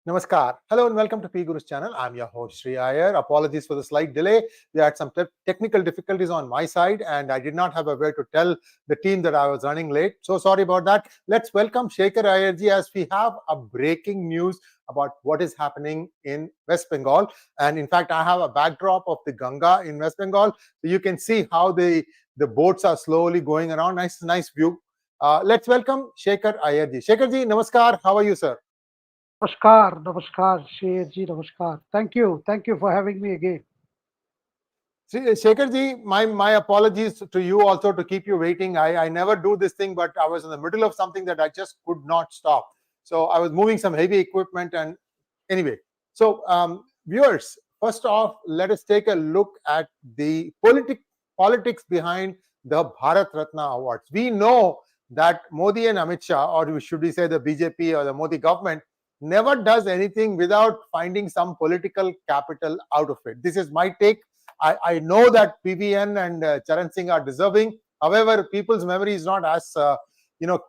Namaskar. Hello and welcome to 𝗣𝗚𝘅 channel. I'm your host Sree Iyer. Apologies for the slight delay. We had some technical difficulties on my side and I did not have a way to tell the team that I was running late. So sorry about that. Let's welcome Shekhar Iyer ji as we have a breaking news about what is happening in West Bengal. And in fact, I have a backdrop of the Ganga in West Bengal. So you can see how the boats are slowly going around. Nice view. Let's welcome Shekhar Iyer ji. Shekhar ji, namaskar. How are you, sir? Namaskar, Shreyaji, Namaskar. Thank you for having me again. Shekhar ji, my apologies to you also to keep you waiting. I never do this thing, but I was in the middle of something that I just could not stop. So I was moving some heavy equipment and anyway. So viewers, first off, let us take a look at the politics behind the Bharat Ratna Awards. We know that Modi and Amit Shah, or should we say the BJP or the Modi government, never does anything without finding some political capital out of it. This is my take. I know that PVN and Charan Singh are deserving. However, people's memory is not as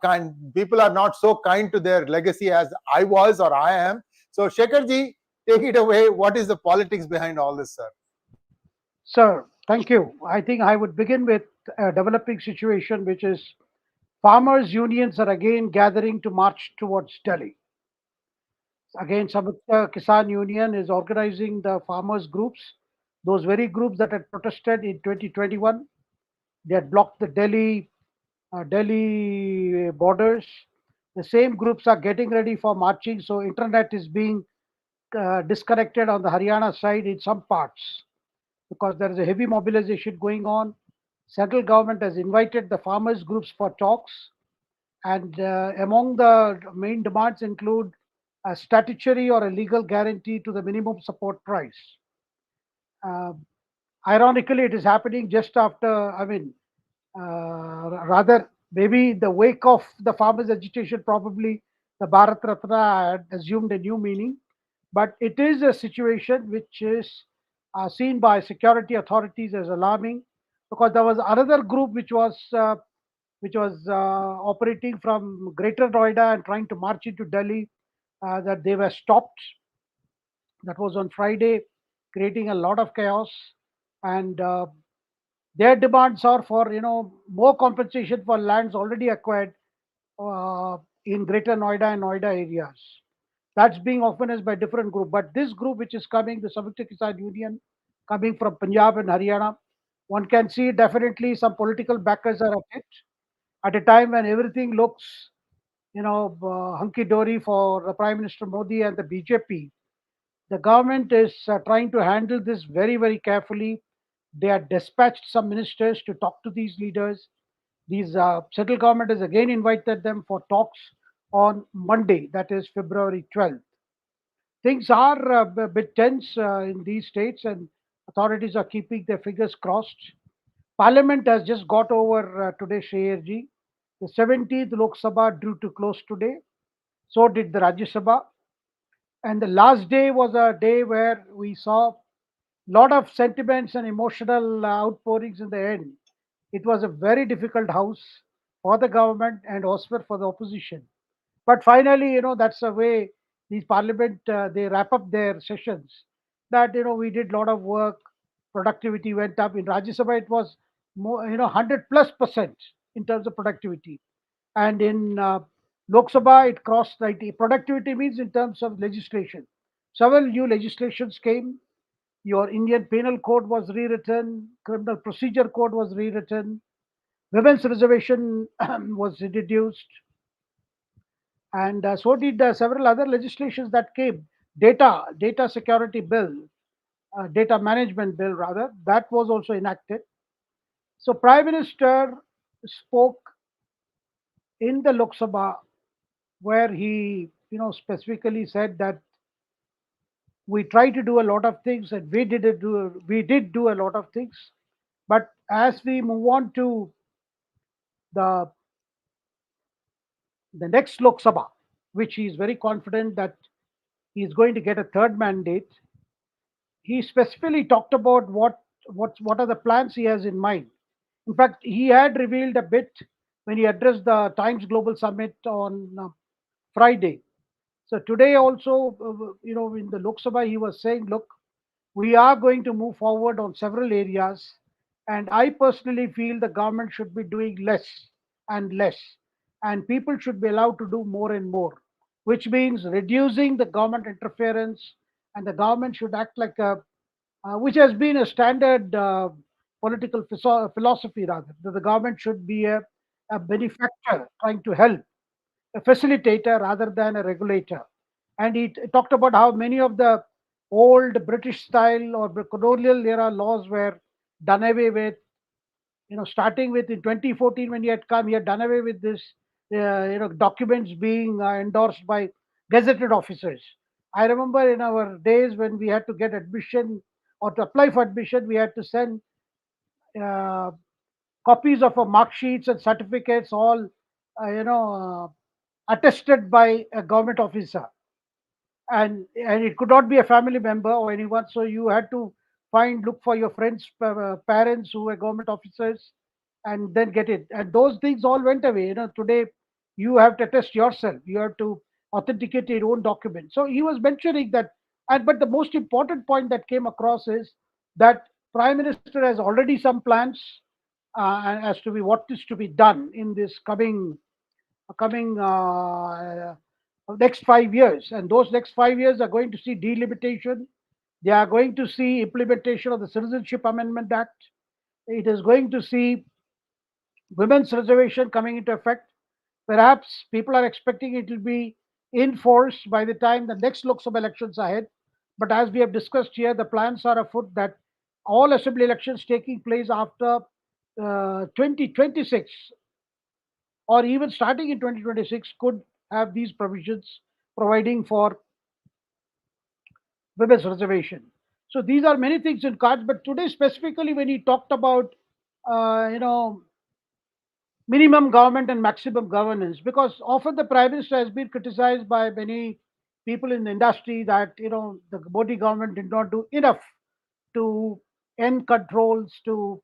kind. People are not so kind to their legacy as I was or I am. So Shekhar ji, take it away. What is the politics behind all this, sir? Sir, thank you. I think I would begin with a developing situation, which is farmers' unions are again gathering to march towards Delhi. Again, Samyukta Kisan Union is organizing the farmers' groups, those very groups that had protested in 2021. They had blocked the Delhi borders. The same groups are getting ready for marching, so internet is being disconnected on the Haryana side in some parts because there is a heavy mobilization going on. Central government has invited the farmers groups for talks, and among the main demands include a statutory or a legal guarantee to the minimum support price. Uh, Ironically, it is happening just after, rather, maybe in the wake of the farmers' agitation, probably the Bharat Ratna had assumed a new meaning. But it is a situation which is seen by security authorities as alarming because there was another group which was operating from Greater Noida and trying to march into Delhi, that they were stopped. That was on Friday, creating a lot of chaos. And their demands are for more compensation for lands already acquired in Greater Noida and Noida areas. That's being organized by different group. But this group, which is coming, the Samyukta Kisan Union, coming from Punjab and Haryana, one can see definitely some political backers are at a time when everything looks, hunky dory for the Prime Minister Modi and the BJP. The government is trying to handle this very, very carefully. They have dispatched some ministers to talk to these leaders. These central government has again invited them for talks on Monday, that is February 12th. Things are a bit tense in these states, and authorities are keeping their fingers crossed. Parliament has just got over today, Shayarji. The 17th Lok Sabha drew to close today. So did the Rajya Sabha. And the last day was a day where we saw a lot of sentiments and emotional outpourings in the end. It was a very difficult house for the government and also for the opposition. But finally, that's the way these parliament they wrap up their sessions. That we did a lot of work, productivity went up. In Rajya Sabha, it was more 100+% in terms of productivity, and in Lok Sabha it crossed 90. Productivity means in terms of legislation. Several new legislations came. Your Indian Penal Code was rewritten, Criminal Procedure Code was rewritten, women's reservation was reduced, and so did several other legislations that came. Data security bill, data management bill rather, that was also enacted. So Prime Minister spoke in the Lok Sabha where he specifically said that we try to do a lot of things and we did do a lot of things, but as we move on to the the next Lok Sabha, which he is very confident that he is going to get a third mandate, he specifically talked about what are the plans he has in mind. In fact, he had revealed a bit when he addressed the Times Global Summit on Friday. So today also, in the Lok Sabha, he was saying, look, we are going to move forward on several areas. And I personally feel the government should be doing less and less. And people should be allowed to do more and more, which means reducing the government interference. And the government should act like which has been a standard political philosophy rather, that the government should be a benefactor trying to help, a facilitator rather than a regulator. And he talked about how many of the old British style or colonial era laws were done away with. Starting with in 2014 when he had come, he had done away with this, documents being endorsed by gazetted officers. I remember in our days when we had to get admission or to apply for admission, we had to send uh, copies of our mark sheets and certificates, all attested by a government officer, and it could not be a family member or anyone. So you had to look for your friends' parents who were government officers, and then get it. And those things all went away. Today you have to test yourself. You have to authenticate your own document. So he was mentioning that, and but the most important point that came across is that Prime Minister has already some plans as to be what is to be done in this coming next 5 years. And those next 5 years are going to see delimitation. They are going to see implementation of the Citizenship Amendment Act. It is going to see women's reservation coming into effect. Perhaps people are expecting it will be in force by the time the next Lok Sabha elections are ahead. But as we have discussed here, the plans are afoot that all assembly elections taking place after 2026 or even starting in 2026 could have these provisions providing for women's reservation. So these are many things in cards. But today, specifically, when he talked about uh, you know minimum government and maximum governance, because often the Prime Minister has been criticized by many people in the industry that the Modi government did not do enough to end controls, to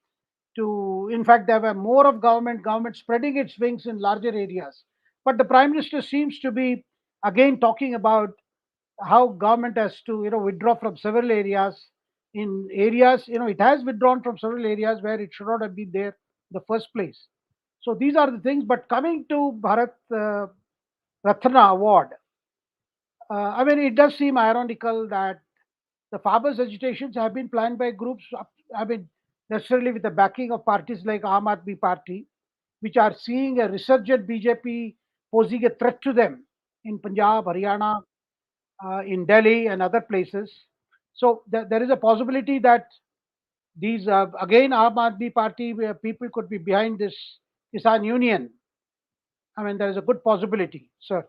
in fact there were more of government spreading its wings in larger areas. But the Prime Minister seems to be again talking about how government has to withdraw from several areas. In areas, it has withdrawn from several areas where it should not have been there in the first place. So these are the things. But coming to Bharat Ratna award, I mean, it does seem ironical that the farmers' agitations have been planned by groups, I mean, necessarily with the backing of parties like Aam Aadmi Party, which are seeing a resurgent BJP posing a threat to them in Punjab, Haryana, in Delhi, and other places. So there is a possibility that these, again, Aam Aadmi Party people could be behind this Kisan Union. I mean, there is a good possibility, sir.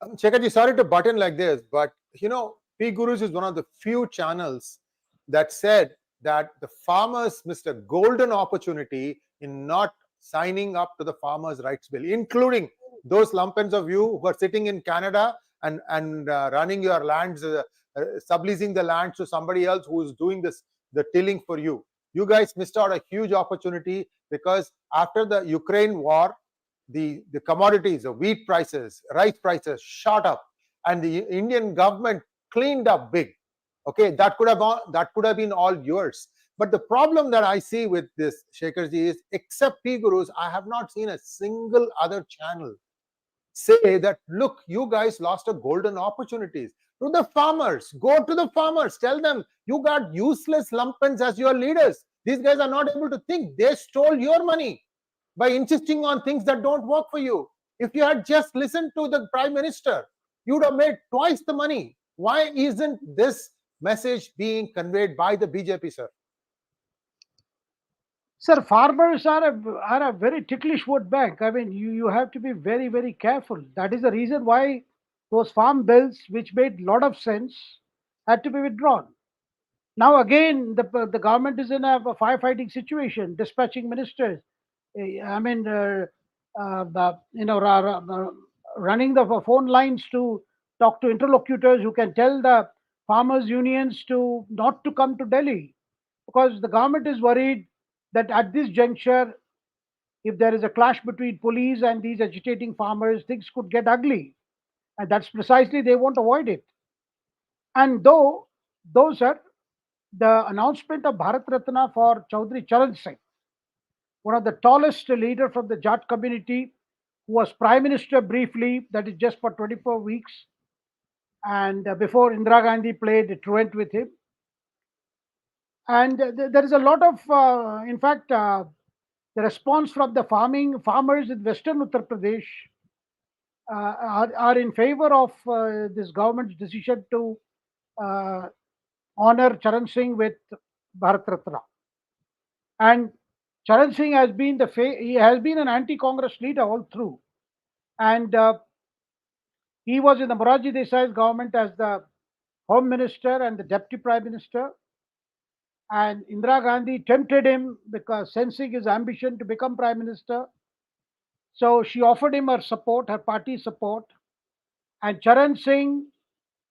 Shekharji, sorry to butt in like this, but P Gurus is one of the few channels that said that the farmers missed a golden opportunity in not signing up to the farmers' rights bill, including those lumpens of you who are sitting in Canada and running your lands, subleasing the lands to somebody else who is doing the tilling for you. You guys missed out a huge opportunity, because after the Ukraine war, the commodities, the wheat prices, rice prices shot up, and the Indian government cleaned up big. Okay, that could have been all yours. But the problem that I see with this, Shekharji, is except P Gurus, I have not seen a single other channel say that, look, you guys lost a golden opportunities. To the farmers, go to the farmers, tell them you got useless lumpens as your leaders. These guys are not able to think. They stole your money by insisting on things that don't work for you. If you had just listened to the Prime Minister, you would have made twice the money. Why isn't this message being conveyed by the BJP, sir? Sir, farmers are a very ticklish vote bank. I mean, you have to be very, very careful. That is the reason why those farm bills, which made a lot of sense, had to be withdrawn. Now, again, the government is in a firefighting situation, dispatching ministers. I mean, running the phone lines to talk to interlocutors who can tell the farmers' unions to not to come to Delhi, because the government is worried that at this juncture, if there is a clash between police and these agitating farmers, things could get ugly. And that's precisely they won't avoid it. And though, sir, the announcement of Bharat Ratna for Chaudhry Charan Singh, one of the tallest leader from the Jat community, who was prime minister briefly, that is just for 24 weeks, and before Indira Gandhi played truant with him. And there is a lot of, in fact, the response from the farmers in Western Uttar Pradesh are in favor of this government's decision to uh, honor Charan Singh with Bharat Ratna. And Charan Singh has been he has been an anti-Congress leader all through, and he was in the Morarji Desai's government as the Home Minister and the Deputy Prime Minister. And Indira Gandhi tempted him because sensing his ambition to become Prime Minister. So she offered him her support, her party support. And Charan Singh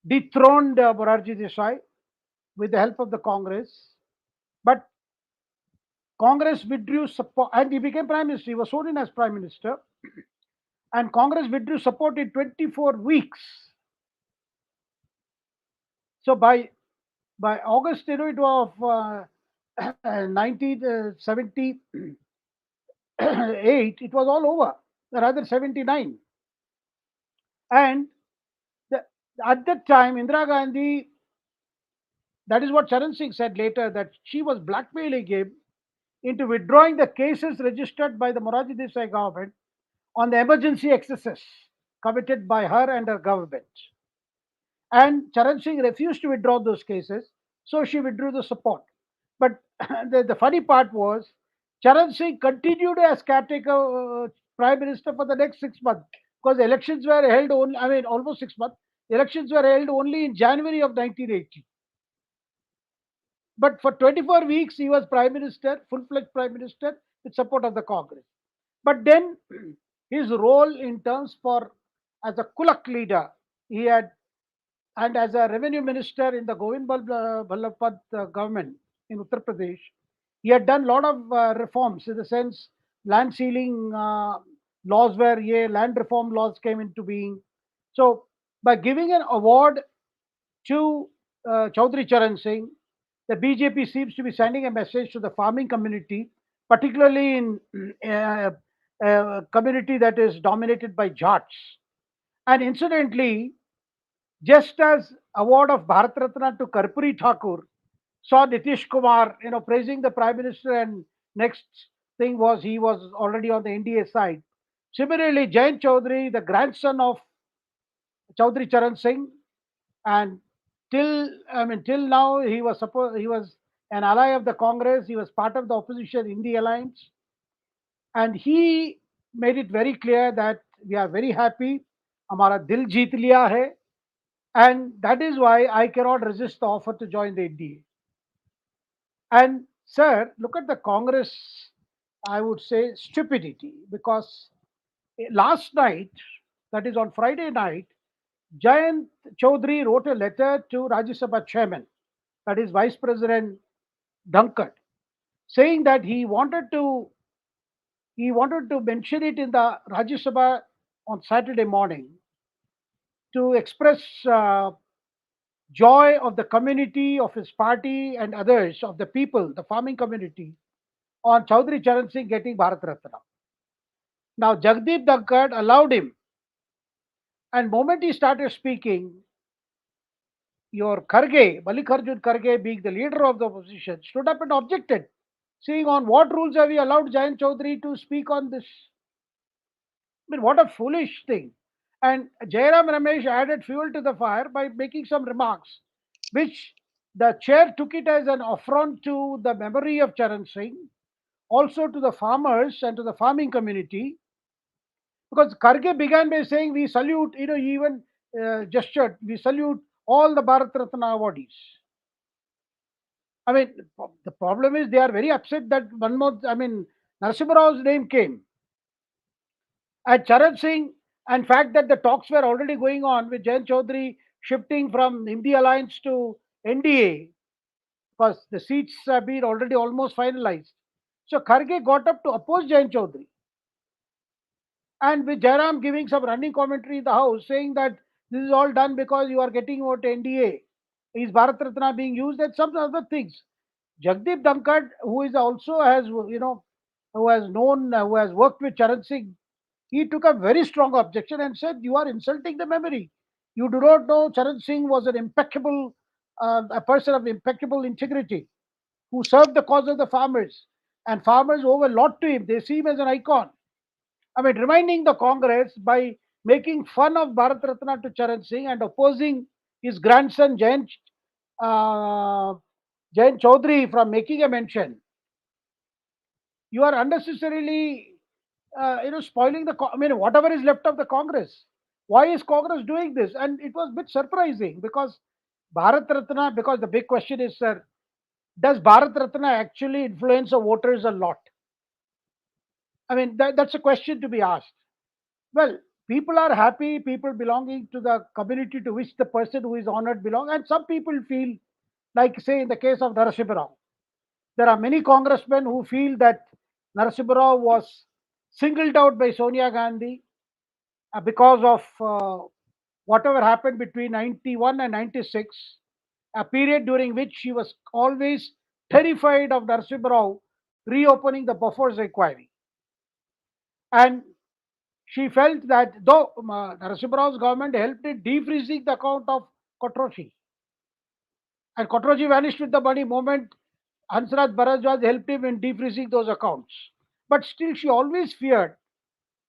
dethroned Morarji Desai with the help of the Congress. But Congress withdrew support and he became Prime Minister. He was sworn in as Prime Minister. And Congress withdrew support in 24 weeks. So by August, it was 1978, it was all over, rather 79. And at that time, Indira Gandhi, that is what Charan Singh said later, that she was blackmailing him into withdrawing the cases registered by the Morarji Desai government on the emergency excesses committed by her and her government. And Charan Singh refused to withdraw those cases, so she withdrew the support. But the funny part was, Charan Singh continued as caretaker prime minister for the next 6 months because elections were held only, almost 6 months. Elections were held only in January of 1980. But for 24 weeks, he was prime minister, full-fledged prime minister, with support of the Congress. But then his role in terms for as a Kulak leader, he had, and as a revenue minister in the govt government in Uttar Pradesh, he had done a lot of reforms in the sense land sealing laws were land reform laws came into being. So by giving an award to Chaudhry Charan Singh, the BJP seems to be sending a message to the farming community, particularly in a community that is dominated by Jats. And incidentally, just as award of Bharat Ratna to Karpuri Thakur saw Nitish Kumar, praising the Prime Minister, and next thing was he was already on the NDA side. Similarly, Jayant Chaudhary, the grandson of Chaudhry Charan Singh, and till now he was an ally of the Congress. He was part of the opposition INDI alliance, and he made it very clear that we are very happy. हमारा दिल जीत लिया है, and that is why I cannot resist the offer to join the NDA. And sir, look at the Congress, I would say stupidity, because last night, that is on Friday night, Jayant Chaudhary wrote a letter to Rajya Sabha chairman, that is Vice President 𝗏𝗏𝗃𝗏, saying that he wanted to mention it in the Rajya Sabha on Saturday morning to express joy of the community, of his party and others, of the people, the farming community, on Chaudhry Charan Singh getting Bharat Ratna. Now Jagdeep Dhangkad allowed him, and moment he started speaking, your Kharge, Mallikarjun Kharge, being the leader of the opposition, stood up and objected, saying, on what rules have we allowed Jayant Chaudhary to speak on this? What a foolish thing. And Jairam Ramesh added fuel to the fire by making some remarks, which the chair took it as an affront to the memory of Charan Singh, also to the farmers and to the farming community, because Kharge began by saying, we salute, he even gestured, we salute all the Bharat Ratna awardees. The problem is they are very upset that Narasimha Rao's name came. And Charan Singh, and fact that the talks were already going on with Jayant Chaudhary shifting from INDI alliance to NDA, because the seats have been already almost finalized. So Kharge got up to oppose Jayant Chaudhary. And with Jairam giving some running commentary in the house saying that This is all done because you are getting vote NDA. Is Bharat Ratna being used and some other things? Jagdeep Dhankad, who is also has, who has known, who has worked with Charan Singh, he took a very strong objection and said, "You are insulting the memory. You do not know Charan Singh was an impeccable, a person of impeccable integrity who served the cause of the farmers, and farmers owe a lot to him. They see him as an icon." I mean, reminding the Congress by making fun of Bharat Ratna to Charan Singh and opposing his grandson uh, Jain Chaudhary from making a mention. You are unnecessarily, spoiling the. I mean, whatever is left of the Congress. Why is Congress doing this? And it was a bit surprising because Bharat Ratna. Because the big question is, sir, does Bharat Ratna actually influence the voters a lot? I mean, that's a question to be asked. Well, people are happy, people belonging to the community to which the person who is honored belong, and some people feel like, say, in the case of Narasimha Rao, there are many congressmen who feel that Narasimha Rao was singled out by Sonia Gandhi because of whatever happened between 91 and 96, a period during which she was always terrified of Narasimha Rao reopening the buffers inquiry. And she felt that though Narasimha Rao's government helped in defreezing the account of Kotrochi, and Kotrochi vanished with the money moment Hansraj Bharadwaj helped him in defreezing those accounts. But still, she always feared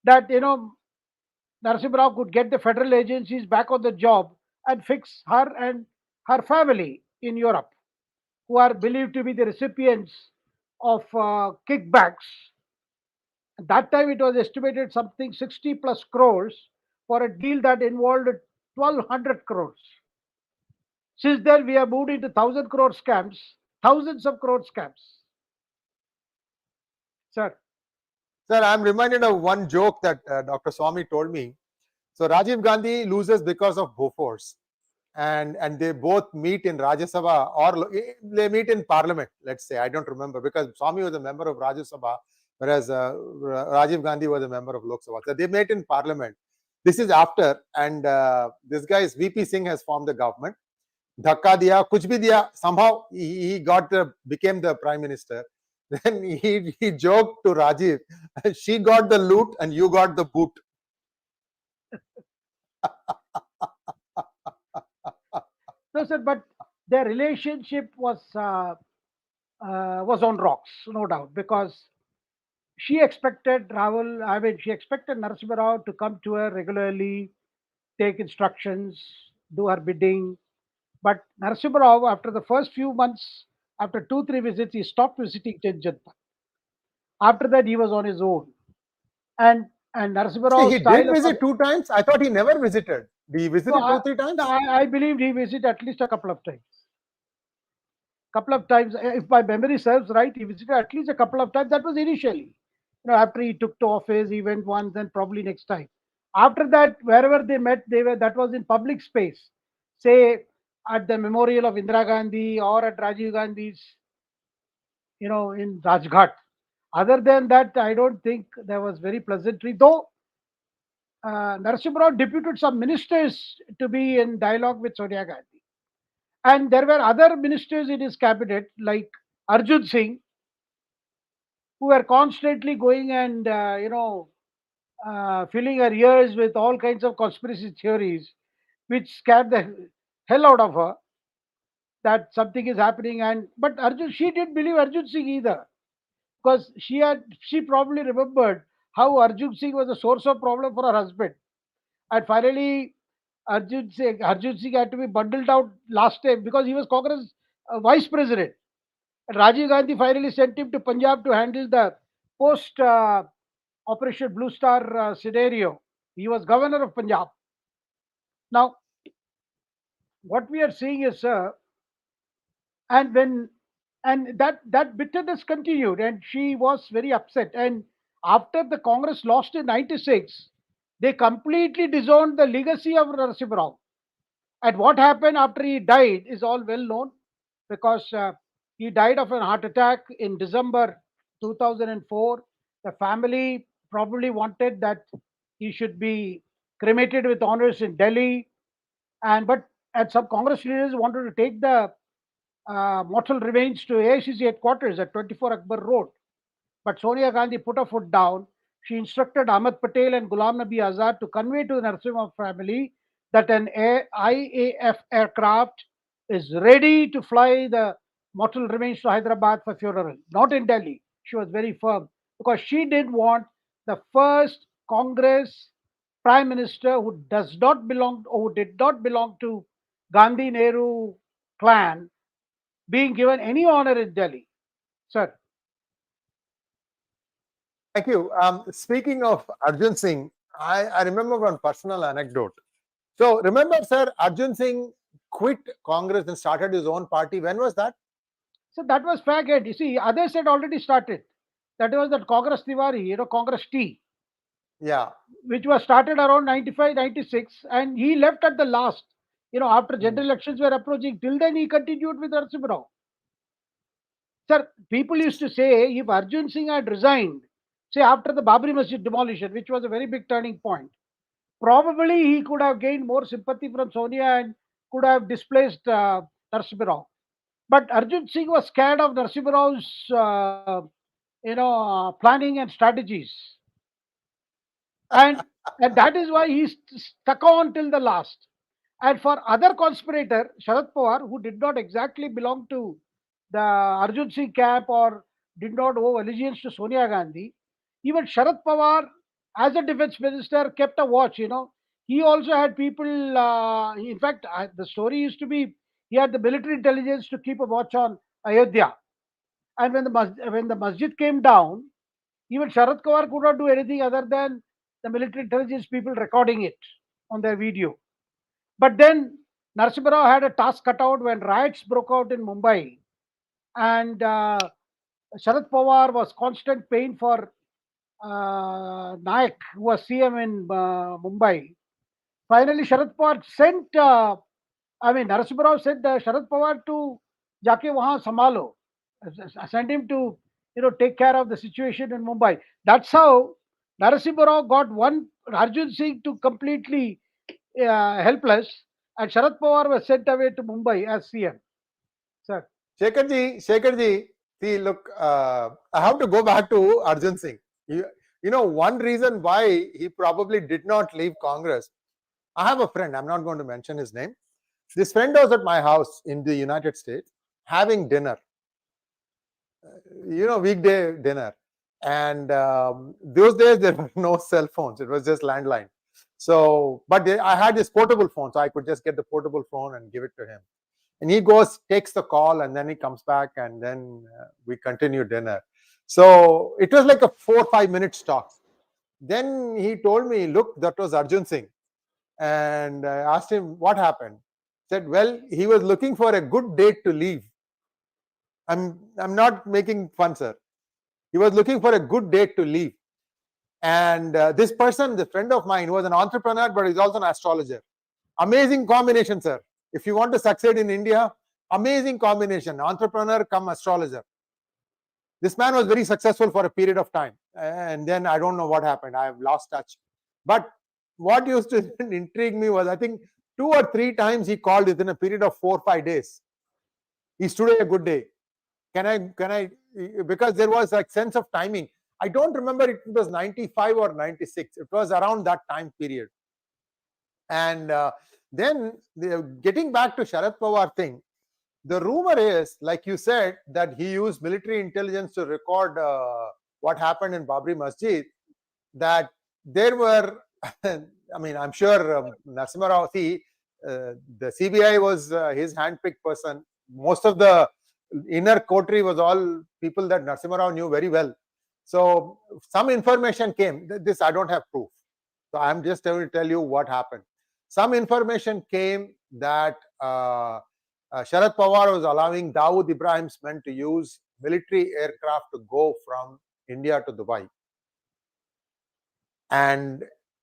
that, Narasimha Rao could get the federal agencies back on the job and fix her and her family in Europe, who are believed to be the recipients of kickbacks. At that time, it was estimated something 60 plus crores for a deal that involved 1200 crores. Since then, we have moved into 1,000 crore scams, thousands of crore scams. Sir. Sir, I'm reminded of one joke that Dr. Swami told me. So Rajiv Gandhi loses because of Bofors, and they both meet in Rajya Sabha, or they meet in Parliament. Let's say, I don't remember, because Swami was a member of Rajya Sabha, whereas Rajiv Gandhi was a member of Lok Sabha. So they met in Parliament. This is after, and this guy's VP Singh has formed the government. Dhakka diya, kuch bhi diya. Somehow he became the prime minister. Then he joked to Rajiv, "She got the loot and you got the boot." No, sir, but their relationship was on rocks, no doubt, because she expected she expected Narasimha Rao to come to her regularly, take instructions, do her bidding. But Narasimha Rao, after the first few months, after 2, 3 visits, he stopped visiting Janjanta. After that, he was on his own. And Narasimha Rao's he style did visit 2 times. I thought he never visited. He visited no, 2, 3 times. no, I believed he visited at least a couple of times. Couple of times, if my memory serves right, he visited at least a couple of times. That was initially. After he took to office, he went once, then probably next time. After that, wherever they met, that was in public space. Say at the memorial of Indira Gandhi or at Rajiv Gandhi's, in Rajghat. Other than that, I don't think there was very pleasantry. Though Narasimha Rao deputed some ministers to be in dialogue with Sonia Gandhi. And there were other ministers in his cabinet, like Arjun Singh, who were constantly going and, filling her ears with all kinds of conspiracy theories, which scared the hell out of her that something is happening. And but she didn't believe Arjun Singh either, because she probably remembered how Arjun Singh was a source of problem for her husband. And finally, Arjun Singh had to be bundled out last time because he was Congress vice president. And Rajiv Gandhi finally sent him to Punjab to handle the post Operation Blue Star scenario. He was governor of Punjab. Now, what we are seeing is, and when and that bitterness continued, and she was very upset. And after the Congress lost in '96, they completely disowned the legacy of Narasimha Rao. And what happened after he died is all well known, because he died of a heart attack in December 2004. The family probably wanted that he should be cremated with honors in Delhi. And some Congress leaders wanted to take the mortal remains to AICC headquarters at 24 Akbar Road. But Sonia Gandhi put her foot down. She instructed Ahmed Patel and Ghulam Nabi Azad to convey to the Narasimha family that an IAF aircraft is ready to fly the mortal remains to Hyderabad for funeral, not in Delhi. She was very firm because she didn't want the first Congress Prime Minister who did not belong to Gandhi Nehru clan being given any honor in Delhi. Sir. Thank you. Speaking of Arjun Singh, I remember one personal anecdote. So remember, sir, Arjun Singh quit Congress and started his own party. When was that? So that was faggot. You see, others had already started. That was that Congress Tiwari, Congress T. Yeah. Which was started around 95, 96. And he left at the last, after general elections were approaching. Till then, he continued with Narasimha Rao. Sir, people used to say if Arjun Singh had resigned, say after the Babri Masjid demolition, which was a very big turning point, probably he could have gained more sympathy from Sonia and could have displaced Narasimha Rao. But Arjun Singh was scared of Narasimha Rao's, planning and strategies. And that is why he stuck on till the last. And for other conspirator, Sharad Pawar, who did not exactly belong to the Arjun Singh camp or did not owe allegiance to Sonia Gandhi, even Sharad Pawar, as a defense minister, kept a watch. He also had people. In fact, the story used to be he had the military intelligence to keep a watch on Ayodhya. And when the masjid came down, even Sharad Pawar could not do anything other than the military intelligence people recording it on their video. But then Narasimha Rao had a task cut out when riots broke out in Mumbai, and Sharad Pawar was constant pain for Naik, who was CM in Mumbai. Finally, Sharad Pawar sent, Narasimha Rao sent Sharad Pawar to Jaake Wahan Samalo, sent him to, take care of the situation in Mumbai. That's how Narasimha Rao got one Arjun Singh to completely helpless, and Sharad Pawar was sent away to Mumbai as CM. Sir. Shekhar ji, see, look, I have to go back to Arjun Singh. One reason why he probably did not leave Congress. I have a friend, I'm not going to mention his name. This friend was at my house in the United States having dinner, weekday dinner. And those days there were no cell phones, it was just landline. So, but I had this portable phone, so I could just get the portable phone and give it to him. And he goes, takes the call, and then he comes back, and then we continue dinner. So it was like a 4 or 5 minute talk. Then he told me, look, that was Arjun Singh. And I asked him, what happened? He said, well, he was looking for a good date to leave. I'm not making fun, sir. He was looking for a good date to leave. And this person, the friend of mine, was an entrepreneur, but he's also an astrologer. Amazing combination, sir. If you want to succeed in India, amazing combination, entrepreneur come astrologer. This man was very successful for a period of time. And then I don't know what happened. I have lost touch. But what used to intrigue me was, I think 2 or 3 times he called within a period of 4 or 5 days. Is today a good day? Can I, because there was like sense of timing. I don't remember it was 95 or 96. It was around that time period. And then getting back to Sharad Pawar thing, the rumor is, like you said, that he used military intelligence to record what happened in Babri Masjid, that there were, I'm sure Narasimha Rao, the CBI was his handpicked person. Most of the inner coterie was all people that Narasimha Rao knew very well. So some information came. This I don't have proof. So I'm just going to tell you what happened. Some information came that Sharad Pawar was allowing Dawood Ibrahim's men to use military aircraft to go from India to Dubai.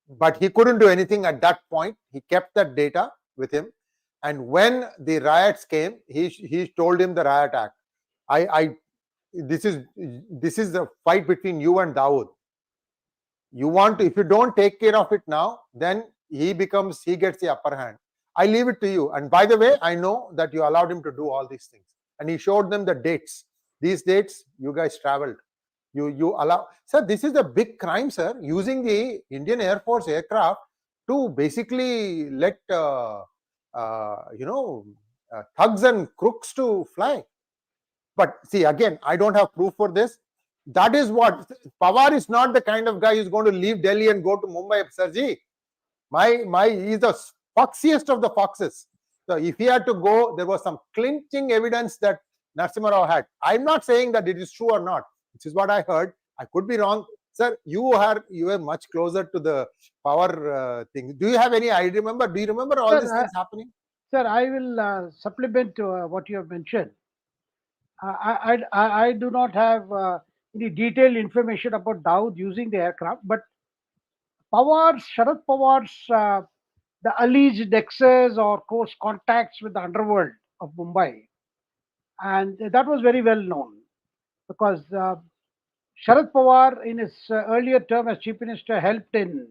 But he couldn't do anything at that point. He kept that data with him. And when the riots came, he told him the riot act. This is the fight between you and Dawood. You want to, if you don't take care of it now, then he gets the upper hand. I leave it to you. And by the way, I know that you allowed him to do all these things. And he showed them the dates. These dates, you guys traveled. You allow, sir, this is a big crime, sir, using the Indian Air Force aircraft to basically let thugs and crooks to fly. But see, again, I don't have proof for this. That is what Pawar is not the kind of guy who's going to leave Delhi and go to Mumbai, Sirji. He's the foxiest of the foxes. So if he had to go, there was some clinching evidence that Narasimha Rao had. I'm not saying that it is true or not. This is what I heard. I could be wrong. Sir, you are much closer to the Pawar thing. Do you have any? Do you remember all these things happening? Sir, I will supplement what you have mentioned. I do not have any detailed information about Dawood using the aircraft, but Sharad Pawar's the alleged nexus or close contacts with the underworld of Mumbai, and that was very well known because Sharad Pawar, in his earlier term as Chief Minister, helped in,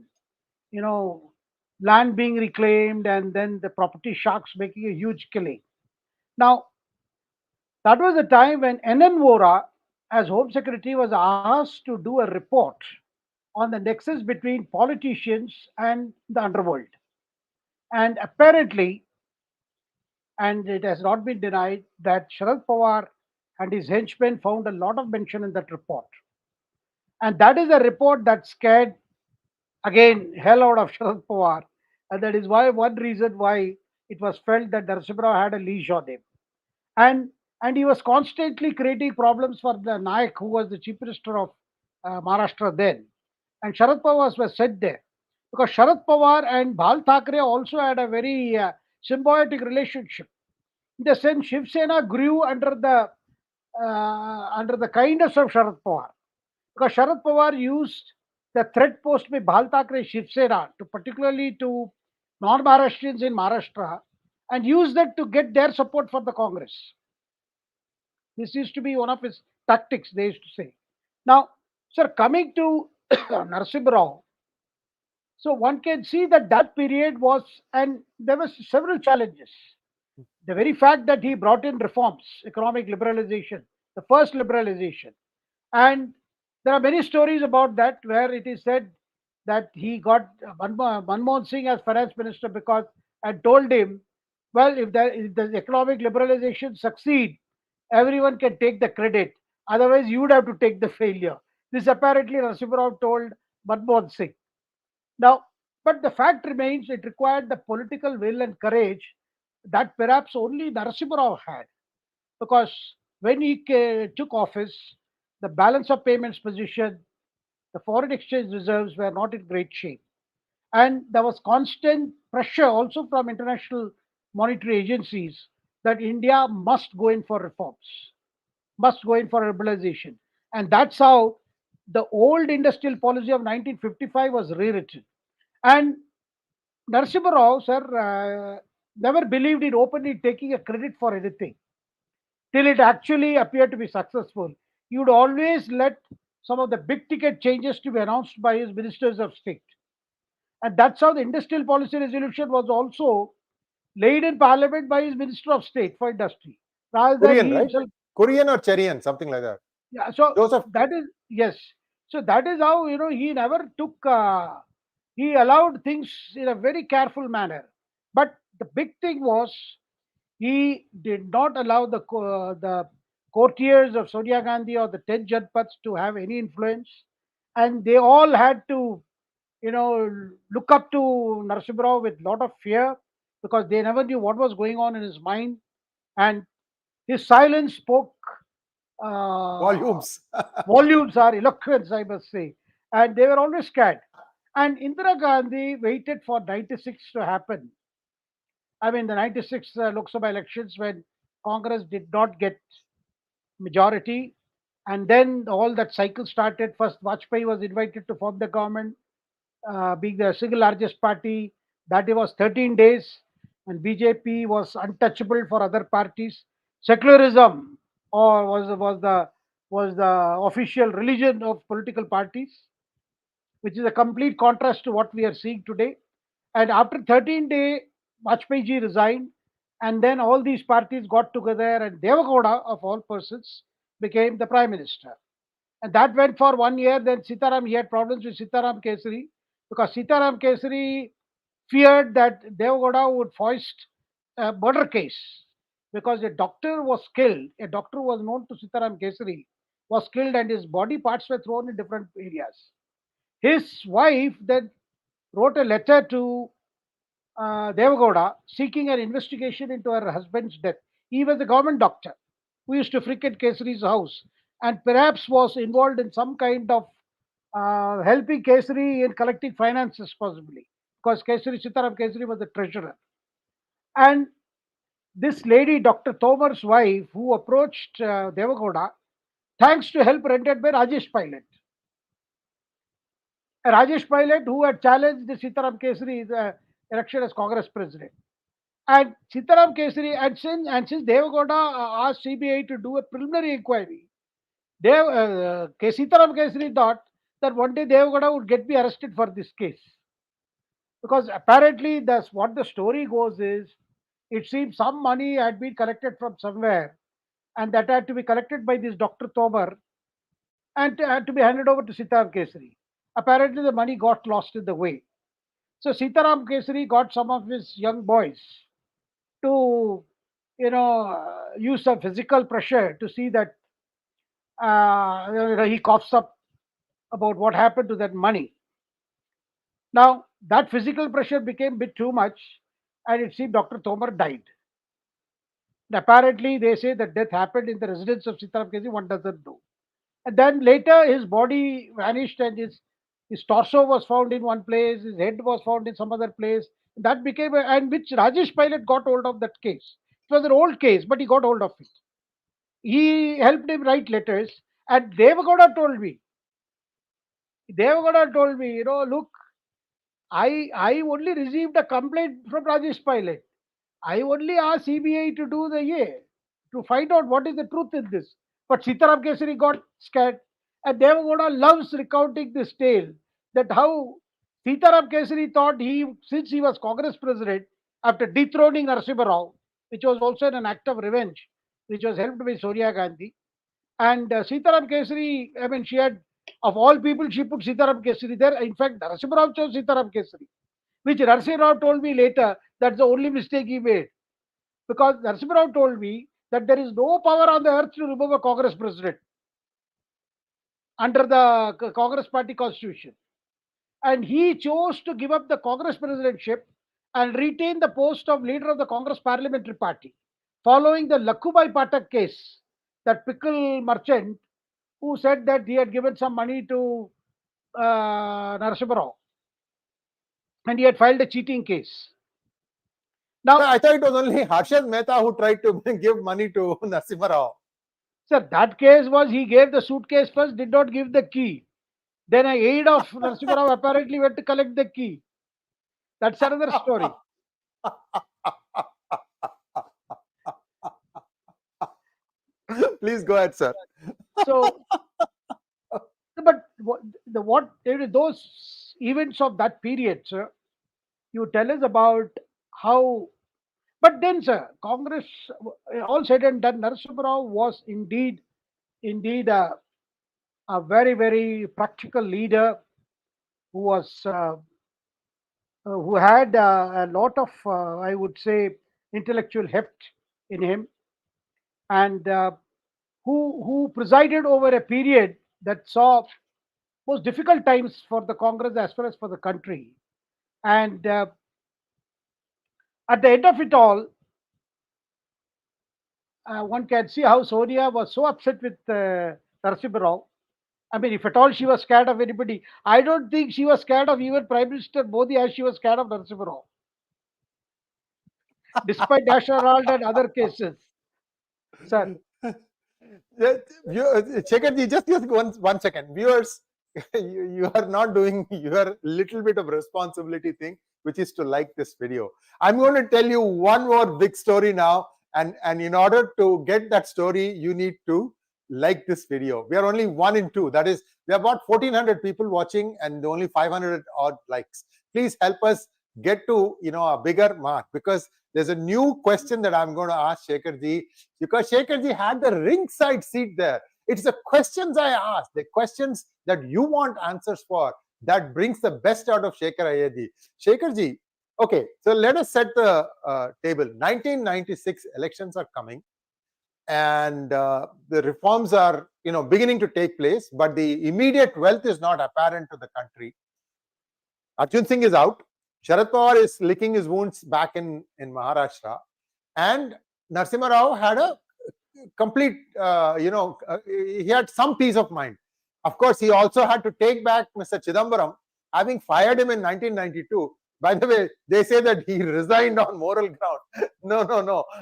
land being reclaimed and then the property sharks making a huge killing. Now, that was the time when N.N. Vora, as Home Secretary, was asked to do a report on the nexus between politicians and the underworld. And apparently, and it has not been denied, that Sharad Pawar and his henchmen found a lot of mention in that report. And that is a report that scared, again, hell out of Sharad Pawar. And that is one reason why it was felt that Narasimha Rao had a leash on him. And he was constantly creating problems for the Naik, who was the Chief Minister of Maharashtra then. And Sharad Pawar was sent there. Because Sharad Pawar and Bal Thackeray also had a very symbiotic relationship. In the sense, Shiv Sena grew under the kindness of Sharad Pawar. Because Sharad Pawar used the threat posed by Bal Thackeray Shiv Sena particularly to non-Maharashtrians in Maharashtra, and used that to get their support for the Congress. This used to be one of his tactics, they used to say. Now, sir, coming to Narasimha Rao, so one can see that period was, and there were several challenges. The very fact that he brought in reforms, economic liberalization, the first liberalization, and there are many stories about that where it is said that he got Manmohan Singh as finance minister because I told him, well, if the economic liberalization succeed, everyone can take the credit. Otherwise, you would have to take the failure. This apparently Narasimha Rao told Manmohan Singh. Now, but the fact remains, it required the political will and courage that perhaps only Narasimha Rao had. Because when he took office, the balance of payments position, the foreign exchange reserves were not in great shape. And there was constant pressure also from international monetary agencies that India must go in for reforms, must go in for liberalization. And that's how the old industrial policy of 1955 was rewritten. And Narasimha Rao, sir, never believed in openly taking a credit for anything till it actually appeared to be successful. He would always let some of the big ticket changes to be announced by his ministers of state. And that's how the industrial policy resolution was also laid in parliament by his minister of state for industry. Rather than Korean, right? Himself, Korean or Cherian, something like that. Yeah, so Joseph. That is, yes. So that is how, he never took, he allowed things in a very careful manner. But the big thing was, he did not allow the courtiers of Sonia Gandhi or the 10 Janpaths to have any influence. And they all had to, look up to Narasimha Rao with a lot of fear because they never knew what was going on in his mind. And his silence spoke volumes. Volumes are eloquence, I must say. And they were always scared. And Indira Gandhi waited for 96 to happen. I mean, the 96 Lok Sabha elections when Congress did not get majority. And then all that cycle started. First, Vajpayee was invited to form the government, being the single largest party. That day was 13 days. And BJP was untouchable for other parties. Secularism was the official religion of political parties, which is a complete contrast to what we are seeing today. And after 13 days, Vajpayee ji resigned, and then all these parties got together, and Devagowda, of all persons, became the prime minister. And that went for 1 year. Then Sitaram, he had problems with Sitaram Kesari, because Sitaram Kesari feared that Devagowda would foist a murder case, because a doctor was killed. A doctor was known to Sitaram Kesari, was killed, and his body parts were thrown in different areas. His wife then wrote a letter to Devagowda seeking an investigation into her husband's death. He was a government doctor who used to frequent Kesari's house, and perhaps was involved in some kind of helping Kesari in collecting finances, possibly, because Sitaram Kesari was the treasurer. And this lady, Dr. Tomar's wife, who approached Devagowda, thanks to help rendered by Rajesh Pilot. Rajesh Pilot, who had challenged the Sitaram Kesari's election as Congress president. And Sitaram Kesari, and since Devagowda asked CBI to do a preliminary inquiry, Sitaram Kesari thought that one day Devagowda would get me arrested for this case. Because apparently, that's what the story goes is, it seems some money had been collected from somewhere, and that had to be collected by this Dr. Tomar, and had to be handed over to Sitaram Kesari. Apparently, the money got lost in the way. So Sitaram Kesari got some of his young boys to, use some physical pressure to see that he coughs up about what happened to that money. Now, that physical pressure became a bit too much, and it seemed Dr. Tomar died. And apparently, they say that death happened in the residence of Sitaram Kesari, one doesn't know. And then later, his body vanished, and his torso was found in one place, his head was found in some other place. That became, and which Rajesh Pilot got hold of that case. It was an old case, but he got hold of it. He helped him write letters, and Devagowda told me, look, I only received a complaint from Rajesh Pilot. I only asked CBI to do to find out what is the truth in this. But Sitaram Kesari got scared, and Devagowda loves recounting this tale, that how Sitaram Kesari thought since he was Congress president, after dethroning Narasimha Rao, which was also an act of revenge, which was helped by Sonia Gandhi, and Sitaram Kesari, I mean, she had, of all people, she put Sitaram Kesari there. In fact, Narasimha Rao chose Sitaram Kesari, which Narasimha Rao told me later that's the only mistake he made. Because Narasimha Rao told me that there is no power on the earth to remove a Congress president under the Congress party constitution. And he chose to give up the Congress presidentship and retain the post of leader of the Congress parliamentary party, following the Lakhubai Pathak case, that pickle merchant who said that he had given some money to Narasimha Rao, and he had filed a cheating case. Now, I thought it was only Harshad Mehta who tried to give money to Narasimha Rao. Sir, that case was, he gave the suitcase first, did not give the key. Then an aide of Narasimha Rao apparently went to collect the key. That's another story. Please go ahead, sir. So, but those events of that period, sir, you tell us about how. But then, sir, Congress, all said and done, Narasimha Rao was indeed a very, very practical leader who was who had a lot of, I would say, intellectual heft in him, and who presided over a period that saw most difficult times for the Congress as well as for the country. And at the end of it all, one can see how Sonia was so upset with Narasimha Rao. I mean, if at all she was scared of anybody, I don't think she was scared of even Prime Minister Modi as she was scared of Narasimha Rao, despite National Herald and other cases. Sir. Shekhar, just 1 second. Viewers, you are not doing your little bit of responsibility thing, which is to like this video. I'm going to tell you one more big story now. And in order to get that story, you need to like this video. We are only 1 in 2. That is, we have about 1,400 people watching and only 500 odd likes. Please help us get to, a bigger mark, because there's a new question that I'm going to ask Shekhar-ji, because Shekhar-ji had the ringside seat there. It's the questions I ask, the questions that you want answers for, that brings the best out of Shekhar Iyer-ji. Shekhar-ji, okay, so let us set the table. 1996 elections are coming, and the reforms are, beginning to take place, but the immediate wealth is not apparent to the country. Arjun Singh is out. Sharad Pawar is licking his wounds back in Maharashtra, and Narasimha Rao had a complete, he had some peace of mind. Of course, he also had to take back Mr. Chidambaram, having fired him in 1992. By the way, they say that he resigned on moral ground. No.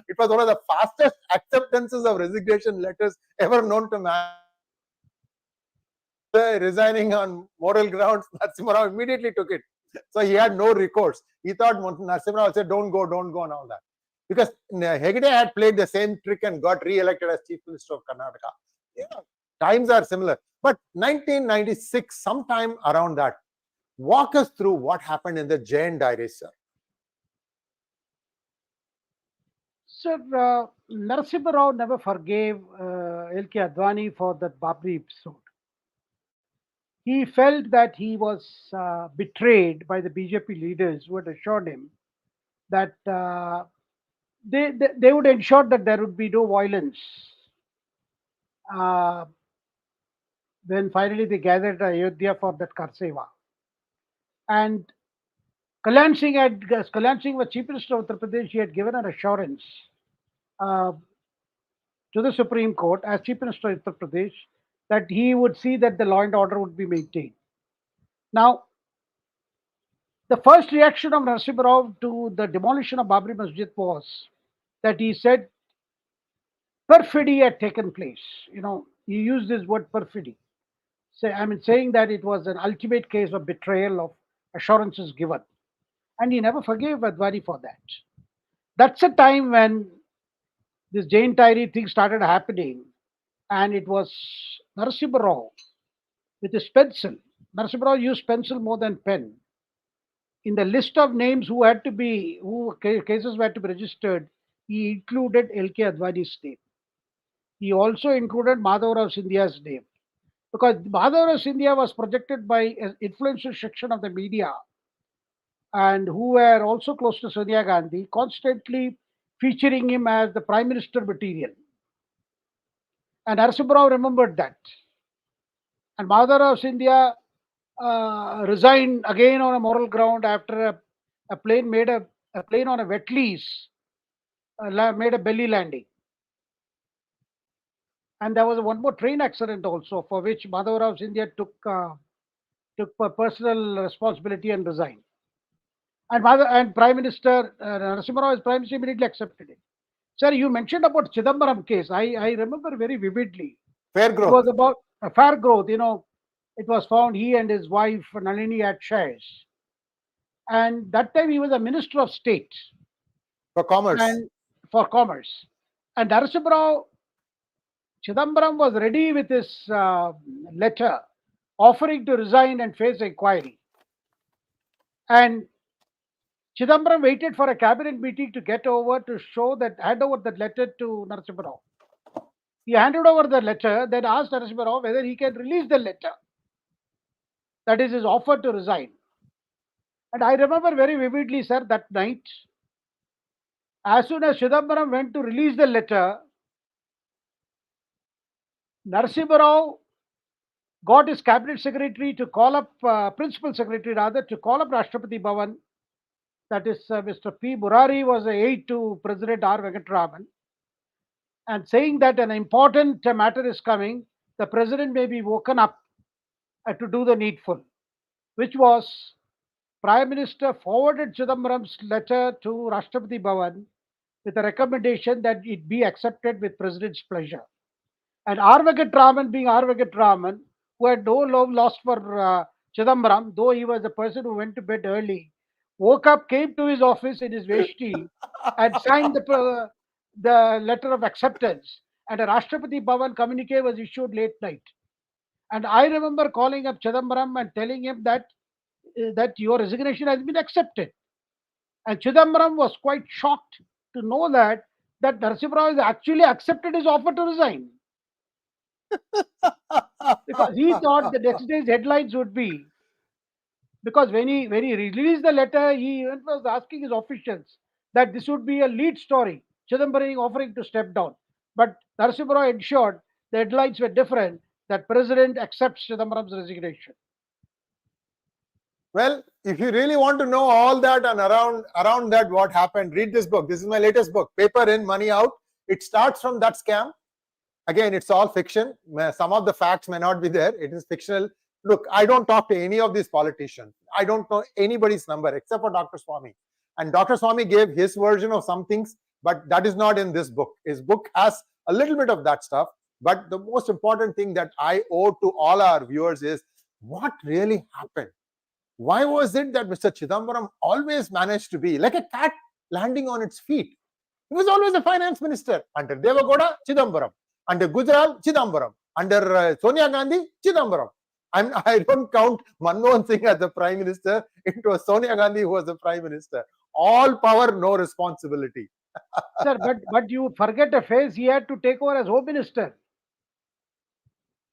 It was one of the fastest acceptances of resignation letters ever known to man. Resigning on moral grounds, Narasimha Rao immediately took it. So he had no recourse. He thought Narasimha Rao said, don't go, and all that. Because Hegde had played the same trick and got re-elected as Chief Minister of Karnataka. Times are similar. But 1996, sometime around that, walk us through what happened in the Jain diaries, sir. Sir, Narasimha Rao never forgave 𝗖𝗂𝘅 for that Babri episode. He felt that he was betrayed by the BJP leaders who had assured him that they would ensure that there would be no violence. When finally they gathered at Ayodhya for that Karseva. And Kalyan Singh was Chief Minister of Uttar Pradesh. He had given an assurance to the Supreme Court as Chief Minister of Uttar Pradesh that he would see that the law and order would be maintained. Now, the first reaction of Narasimha Rao to the demolition of Babri Masjid was that he said perfidy had taken place. He used this word perfidy. Saying that it was an ultimate case of betrayal of assurances given. And he never forgave Advani for that. That's a time when this Jain diary thing started happening, and it was Narasimha Rao with his pencil. Narasimha Rao used pencil more than pen. In the list of names who cases were to be registered, he included 𝗖𝗂𝘅 name. He also included Madhav Rao Scindia's name, because Madhav Rao Scindia was projected by an influential section of the media, and who were also close to Sonia Gandhi, constantly featuring him as the Prime Minister material. And Narasimha Rao remembered that. And Madhav Rao Scindia resigned again on a moral ground after a plane on a wet lease made a belly landing. And there was one more train accident also, for which Madhav Rao Scindia took personal responsibility and resigned. And Prime Minister Narasimha Rao as Prime Minister immediately accepted it. Sir, you mentioned about Chidambaram case. I remember very vividly. Fair growth. It was about a fair growth. It was found he and his wife Nalini had shares. And that time he was a Minister of State for Commerce. And Narasimha Rao, Chidambaram was ready with his letter offering to resign and face inquiry. And Chidambaram waited for a cabinet meeting to hand over that letter to Narasimha Rao. He handed over the letter, then asked Narasimha Rao whether he can release the letter. That is his offer to resign. And I remember very vividly, sir, that night, as soon as Chidambaram went to release the letter, Narasimha Rao got his cabinet secretary to call up, principal secretary rather, to call up Rashtrapati Bhavan. That is, Mr. P. Murari was an aide to President R. Venkataraman, and saying that an important matter is coming, the president may be woken up to do the needful, which was Prime Minister forwarded Chidambaram's letter to Rashtrapati Bhavan with a recommendation that it be accepted with President's pleasure. And R. Venkataraman, being R. Venkataraman, who had no love lost for Chidambaram, though he was a person who went to bed early, woke up, came to his office in his veshti and signed the letter of acceptance. And a Rashtrapati Bhavan communique was issued late night. And I remember calling up Chidambaram and telling him that your resignation has been accepted. And Chidambaram was quite shocked to know that Narasimha Rao has actually accepted his offer to resign, because he thought the next day's headlines would be, because when he released the letter, he even was asking his officials that this would be a lead story. Chidambaram offering to step down, but Narasimha Rao ensured the headlines were different. That president accepts Chidambaram's resignation. Well, if you really want to know all that and around that what happened, read this book. This is my latest book, Paper In, Money Out. It starts from that scam. Again, it's all fiction. Some of the facts may not be there. It is fictional. Look, I don't talk to any of these politicians. I don't know anybody's number except for Dr. Swami. And Dr. Swami gave his version of some things, but that is not in this book. His book has a little bit of that stuff. But the most important thing that I owe to all our viewers is what really happened. Why was it that Mr. Chidambaram always managed to be like a cat landing on its feet? He was always a finance minister. Under Devagowda, Chidambaram. Under Gujarat, Chidambaram. Under Sonia Gandhi, Chidambaram. I don't count Manmohan Singh as the prime minister. It was Sonia Gandhi who was the prime minister. All power, no responsibility. Sir, but you forget a phase he had to take over as home minister,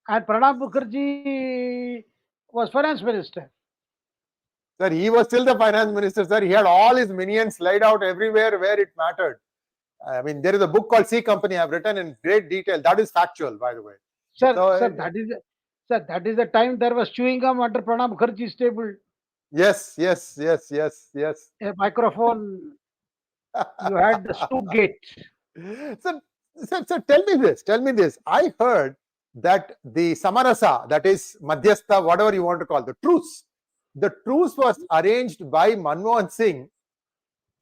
and Pranab Mukherjee was finance minister. Sir, he was still the finance minister, sir. He had all his minions laid out everywhere where it mattered. I mean, there is a book called C Company I've written in great detail. That is factual, by the way. Sir, that is the time there was chewing gum under Pranab Mukherjee's table. Yes. A microphone. You had the stoop gate. So tell me this. I heard that the Samarasa, that is Madhyastha, whatever you want to call the truce was arranged by Manmohan Singh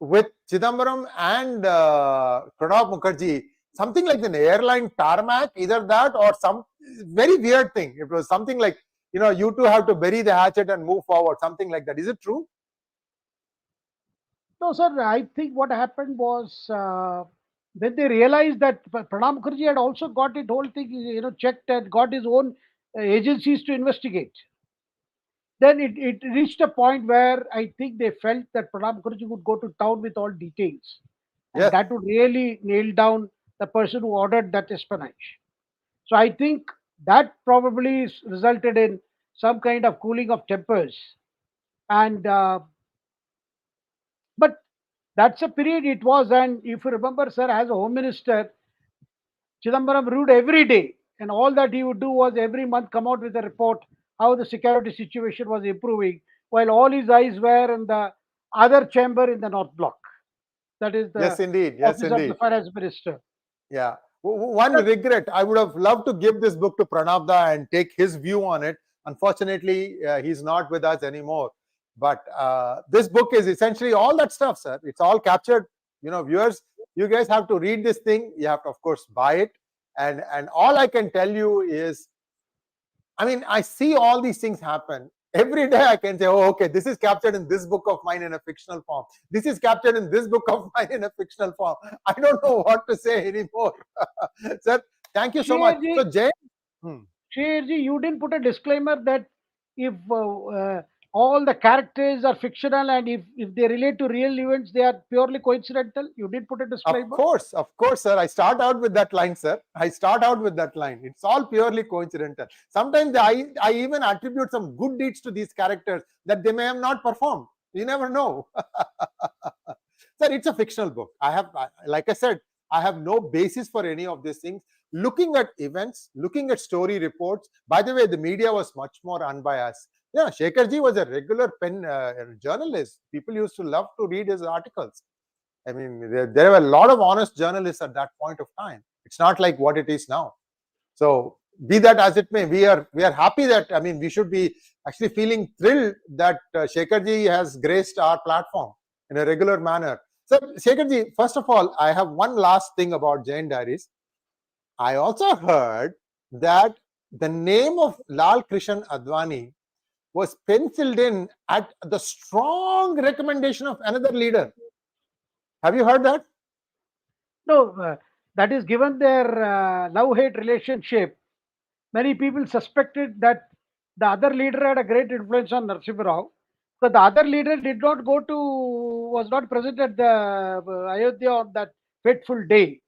with Chidambaram and Pranab Mukherjee, something like an airline tarmac, either that or some very weird thing. It was something like, you two have to bury the hatchet and move forward, something like that. Is it true? No, sir, I think what happened was when they realized that Pranab Mukherjee had also got it whole thing, checked and got his own agencies to investigate. Then it reached a point where I think they felt that Pranab Mukherjee would go to town with all details. And Yes. that would really nail down the person who ordered that espionage. So I think that probably resulted in some kind of cooling of tempers. And but that's a period it was. And if you remember, sir, as a home minister, Chidambaram ruled every day. And all that he would do was every month come out with a report how the security situation was improving, while all his eyes were in the other chamber in the North Block. That is the Yes, indeed. office of the finance minister. Yeah. One regret, I would have loved to give this book to Pranabda and take his view on it. Unfortunately, he's not with us anymore. But this book is essentially all that stuff, sir. It's all captured. Viewers, you guys have to read this thing. You have to, of course, buy it. And all I can tell you is, I see all these things happen. Every day I can say, oh, okay, this is captured in this book of mine in a fictional form. This is captured in this book of mine in a fictional form. I don't know what to say anymore. Sir, thank you so much. So, Jay, Sree Iyerji, you didn't put a disclaimer that if all the characters are fictional and if they relate to real events, they are purely coincidental. You did put a disclaimer. Of course, sir. I start out with that line, sir. It's all purely coincidental. Sometimes I even attribute some good deeds to these characters that they may have not performed. You never know. Sir, it's a fictional book. Like I said, I have no basis for any of these things. Looking at events, looking at story reports. By the way, the media was much more unbiased. Yeah, Shekharji was a regular journalist. People used to love to read his articles. There were a lot of honest journalists at that point of time. It's not like what it is now. So, be that as it may, we are happy that, we should be actually feeling thrilled that Shekharji has graced our platform in a regular manner. So, Shekharji, first of all, I have one last thing about Jain Diaries. I also heard that the name of Lal Krishan Advani was penciled in at the strong recommendation of another leader. Have you heard that? No, that is given their love-hate relationship. Many people suspected that the other leader had a great influence on Narasimha Rao. So the other leader did not was not present at the Ayodhya on that fateful day,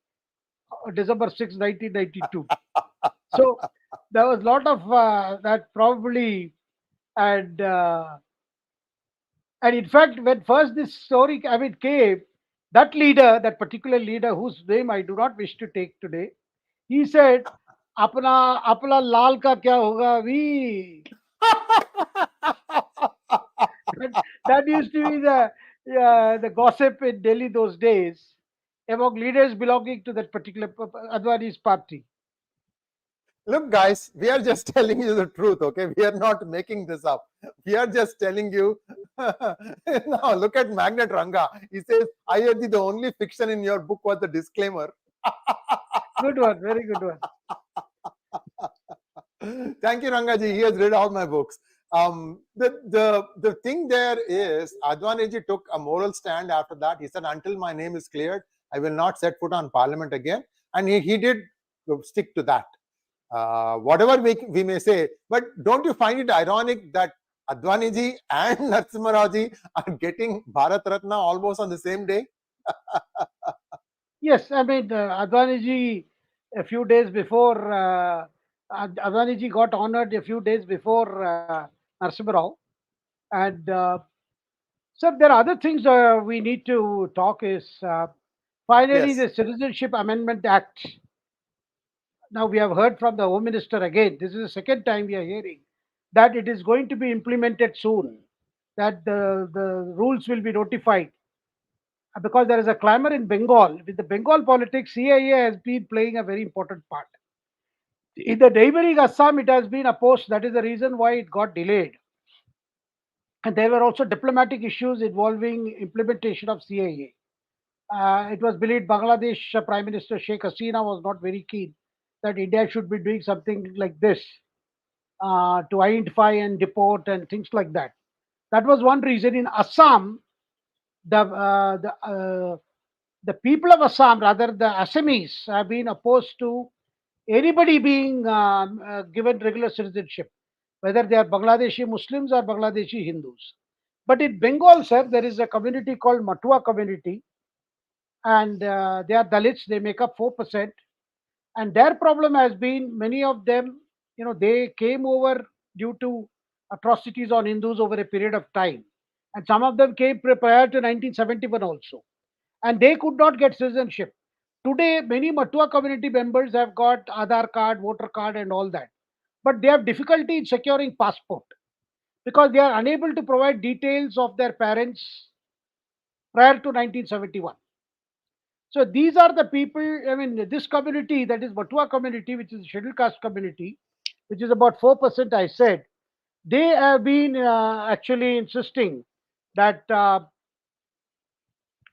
December 6, 1992. So there was a lot of that probably, and and in fact, when first this story, I mean, came, that leader, that particular leader, whose name I do not wish to take today, he said, "अपना अपना लाल का क्या होगा अभी?" That, that used to be the gossip in Delhi those days among leaders belonging to that particular Advani's party. Look, guys, we are just telling you the truth, okay? We are not making this up. We are just telling you. Now, look at Magnet Ranga. He says, Ayodhya, the only fiction in your book was the disclaimer. Good one, very good one. Thank you, Rangaji. He has read all my books. The thing there is, Advaniji took a moral stand after that. He said, until my name is cleared, I will not set foot on parliament again. And he did stick to that. Whatever we may say, but don't you find it ironic that Advaniji and Narasimha Rao ji are getting Bharat Ratna almost on the same day? Yes, I mean, Advaniji, a few days before, Advaniji got honored a few days before Narasimha Rao. And sir, there are other things we need to talk is finally Yes. the Citizenship Amendment Act. Now we have heard from the Home Minister again. This is the second time we are hearing that it is going to be implemented soon, that the rules will be notified. Because there is a clamor in Bengal. With the Bengal politics, CAA has been playing a very important part. In the neighboring Assam, it has been opposed. That is the reason why it got delayed. And there were also diplomatic issues involving implementation of CAA. It was believed Bangladesh Prime Minister Sheikh Hasina was not very keen that India should be doing something like this to identify and deport and things like that. That was one reason. In Assam, the people of Assam, rather the Assamese, have been opposed to anybody being given regular citizenship, whether they are Bangladeshi Muslims or Bangladeshi Hindus. But in Bengal, sir, there is a community called Matua community, and they are Dalits. They make up 4%, and their problem has been many of them, they came over due to atrocities on Hindus over a period of time, and some of them came prior to 1971 also, and they could not get citizenship. Today, many Matua community members have got Aadhaar card, voter card, and all that, but they have difficulty in securing passport because they are unable to provide details of their parents prior to 1971. So these are the people, I mean, this community, that is Matua community, which is a scheduled caste community, which is about 4%, I said, they have been actually that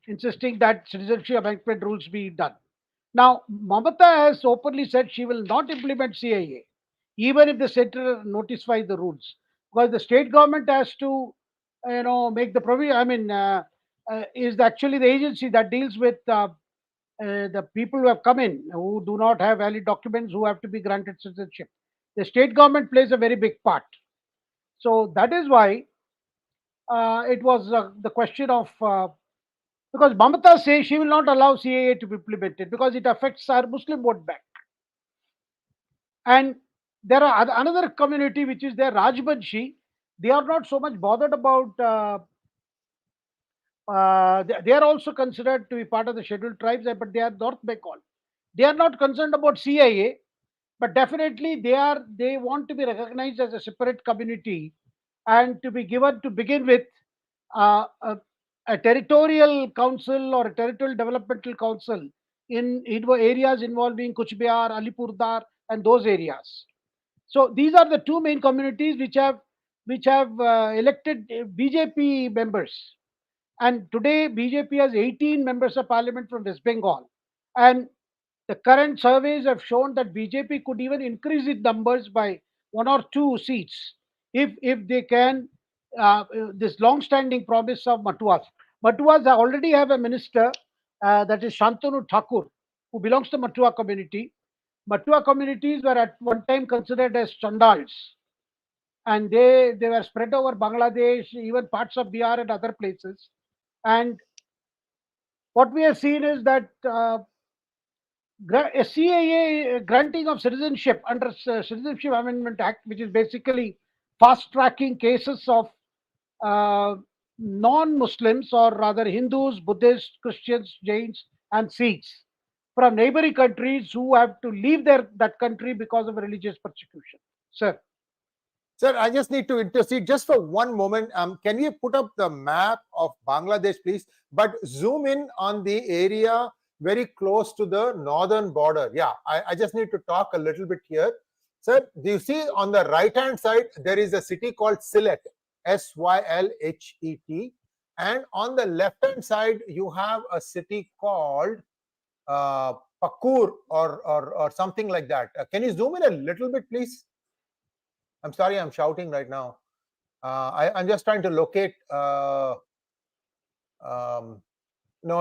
insisting that citizenship amendment rules be done. Now, Mamata has openly said she will not implement CAA, even if the center notifies the rules, because the state government has to, make the provision. I mean, is actually the agency that deals with the people who have come in who do not have valid documents who have to be granted citizenship. The state government plays a very big part. So that is why it was the question of because Mamata says she will not allow CAA to be implemented because it affects our Muslim vote bank. And there are another community which is there, Rajbanshi. They are not so much bothered about. They are also considered to be part of the scheduled tribes, but they are North Bengal. They are not concerned about CIA, but definitely they want to be recognized as a separate community and to be given to begin with uh, a, a territorial council or a territorial developmental council in areas involving Kuchbehar, Alipurdar, and those areas. So these are the two main communities which have elected BJP members. And today BJP has 18 members of parliament from West Bengal. And the current surveys have shown that BJP could even increase its numbers by one or two seats if they can. This long-standing promise of Matuas. Matuas already have a minister that is Shantanu Thakur, who belongs to Matua community. Matua communities were at one time considered as Chandals, and they were spread over Bangladesh, even parts of Bihar and other places. And what we have seen is that a CAA granting of citizenship under Citizenship Amendment Act, which is basically fast tracking cases of uh, non-Muslims, or rather Hindus, Buddhists, Christians, Jains, and Sikhs from neighboring countries who have to leave that country because of religious persecution. Sir. Sir, I just need to intercede just for one moment. Can you put up the map of Bangladesh, please? But zoom in on the area very close to the northern border. Yeah, I just need to talk a little bit here. Sir, do you see on the right-hand side, there is a city called Sylhet, Sylhet. And on the left-hand side, you have a city called Pakur or something like that. Can you zoom in a little bit, please? I'm sorry, I'm shouting right now. I'm just trying to locate. No,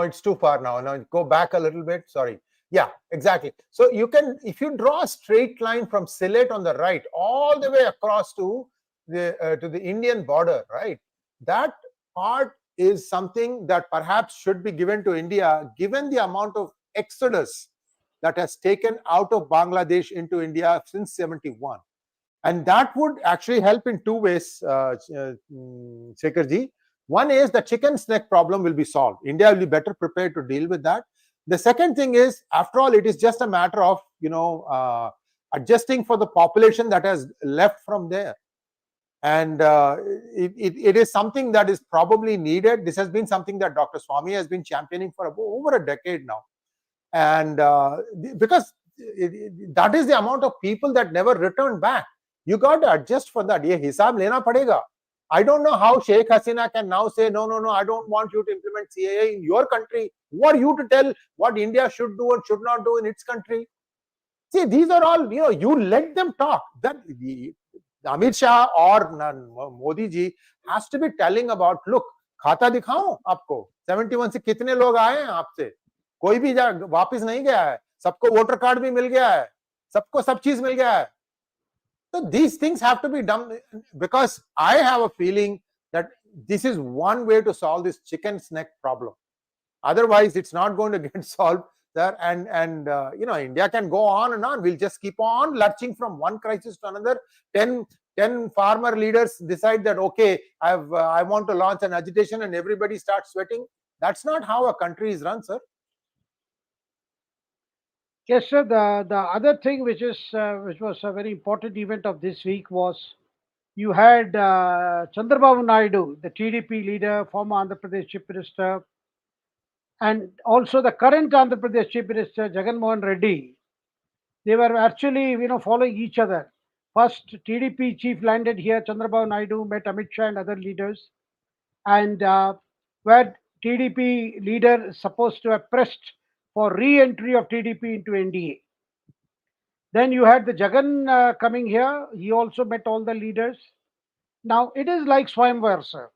it's too far now. Now go back a little bit. Sorry. Yeah, exactly. So you can, if you draw a straight line from Sylhet on the right, all the way across to the Indian border, right? That part is something that perhaps should be given to India, given the amount of exodus that has taken out of Bangladesh into India since 71. And that would actually help in two ways, Shekhar. One is the chicken's neck problem will be solved. India will be better prepared to deal with that. The second thing is, after all, it is just a matter of, adjusting for the population that has left from there. And it is something that is probably needed. This has been something that Dr. Swami has been championing for over a decade now. And because that is the amount of people that never returned back. You got to adjust for that. Ye hisab lena padega. I don't know how Sheikh Hasina can now say, no, I don't want you to implement CAA in your country. Who are you to tell what India should do and should not do in its country? See, these are all, you let them talk. That Amit Shah or Modi ji has to be telling about, look, खाता दिखाऊं आपको 71 से कितने लोग आए हैं आपसे, कोई भी वापस नहीं गया है, सबको वोटर कार्ड भी मिल गया है, सबको सब चीज मिल गया है. So these things have to be done, because I have a feeling that this is one way to solve this chicken's neck problem. Otherwise, it's not going to get solved there. And India can go on and on. We'll just keep on lurching from one crisis to another. 10 farmer leaders decide that, okay, I want to launch an agitation, and everybody starts sweating. That's not how a country is run, sir. Yes, sir. The other thing which was a very important event of this week was you had Chandrababu Naidu, the TDP leader, former Andhra Pradesh Chief Minister, and also the current Andhra Pradesh Chief Minister, Jagan Mohan Reddy. They were actually, following each other. First, TDP chief landed here, Chandrababu Naidu met Amit Shah and other leaders, and where TDP leader is supposed to have pressed for re-entry of TDP into NDA. Then you had the Jagan coming here. He also met all the leaders. Now it is like Swayamvar, sir.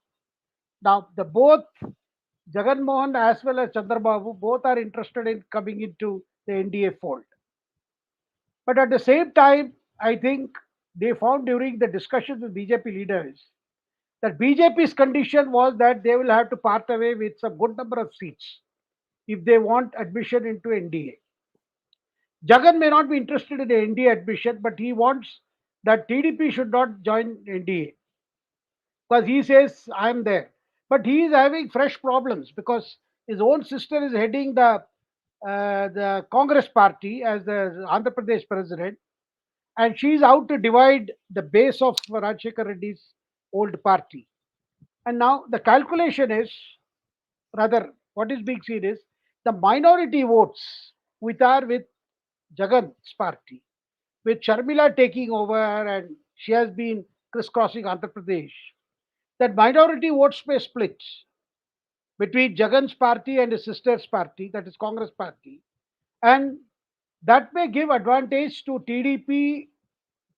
Now the both Jagan Mohan as well as Chandrababu both are interested in coming into the NDA fold. But at the same time, I think they found during the discussions with BJP leaders that BJP's condition was that they will have to part away with some good number of seats if they want admission into NDA. Jagan may not be interested in the NDA admission, but he wants that TDP should not join NDA because he says, I'm there. But he is having fresh problems because his own sister is heading the Congress party as the Andhra Pradesh president, and she is out to divide the base of Rajshekar Reddy's old party. And now the calculation is, rather, what is being seen is the minority votes which are with Jagan's party, with Sharmila taking over and she has been crisscrossing Andhra Pradesh. That minority votes may split between Jagan's party and his sister's party, that is Congress party, and that may give advantage to TDP,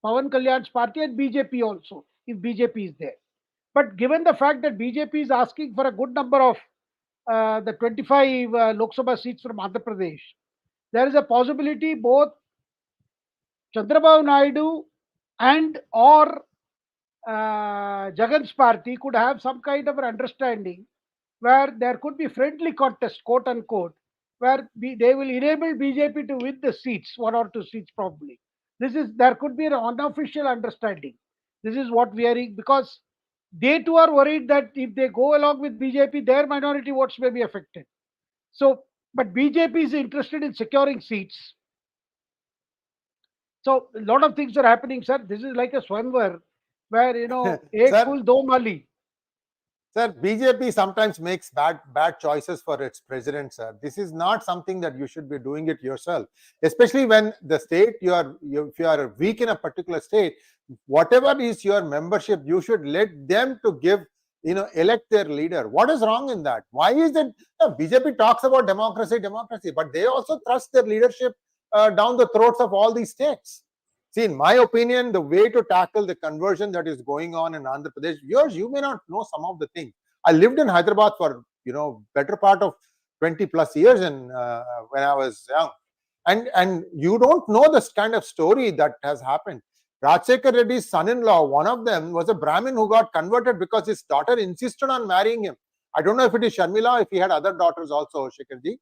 Pawan Kalyan's party, and BJP also, if BJP is there. But given the fact that BJP is asking for a good number of the 25 Lok Sabha seats from Andhra Pradesh, there is a possibility both Chandrababu Naidu and or Jagan's party could have some kind of an understanding where there could be friendly contest, quote unquote, where they will enable BJP to win the seats, 1 or 2 seats probably. There could be an unofficial understanding. This is what we are because they too are worried that if they go along with BJP, their minority votes may be affected. So, but BJP is interested in securing seats. So a lot of things are happening, sir. This is like a Swayamvar where ek Sir, phul do mali. Sir, BJP sometimes makes bad choices for its president, sir. This is not something that you should be doing it yourself, especially when the state if you are weak in a particular state, whatever is your membership, you should let them to give, elect their leader. What is wrong in that? Why is it BJP talks about democracy, but they also thrust their leadership down the throats of all these states? See, in my opinion, the way to tackle the conversion that is going on in Andhra Pradesh, you may not know some of the things. I lived in Hyderabad for better part of 20 plus years, and when I was young, and you don't know this kind of story that has happened. Rajshekhar Reddy's son-in-law, one of them was a Brahmin who got converted because his daughter insisted on marrying him. I don't know if it is Sharmila, if he had other daughters also, Shekharji.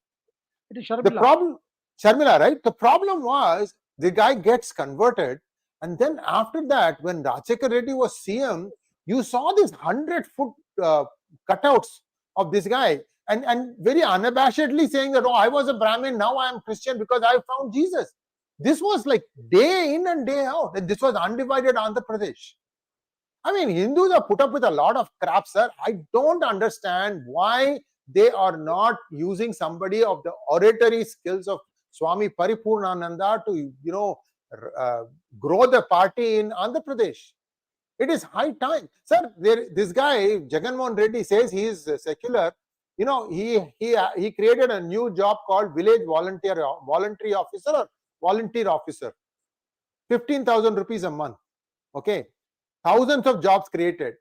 It is The Sharmila. problem, Sharmila, right? The problem was the guy gets converted, and then after that, when Rajshekhar Reddy was CM, you saw these 100-foot cutouts of this guy, and very unabashedly saying that, oh, I was a Brahmin, now I am Christian because I found Jesus. This was like day in and day out, and this was undivided Andhra Pradesh. I mean, Hindus are put up with a lot of crap, sir. I don't understand why they are not using somebody of the oratory skills of Swami Paripurnananda to, grow the party in Andhra Pradesh. It is high time, sir. This guy Jagannath Reddy says he is secular. He created a new job called village voluntary officer or volunteer officer. 15,000 rupees a month. Okay, thousands of jobs created.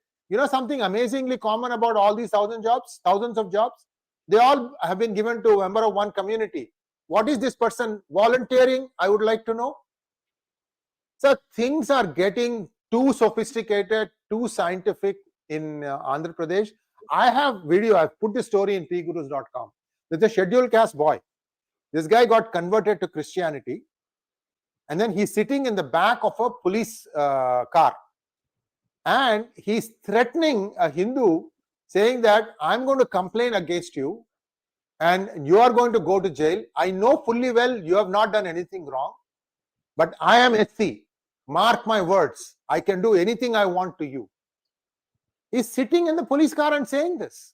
Something amazingly common about all these thousands of jobs? They all have been given to a member of one community. What is this person volunteering? I would like to know. So things are getting too sophisticated, too scientific in Andhra Pradesh. I have video. I've put the story in pgurus.com. There's a scheduled caste boy. This guy got converted to Christianity, and then he's sitting in the back of a police car, and he's threatening a Hindu, saying that I'm going to complain against you and you are going to go to jail. I know fully well you have not done anything wrong, but I am 𝗖𝗍. Mark my words, I can do anything I want to you. He's sitting in the police car and saying this.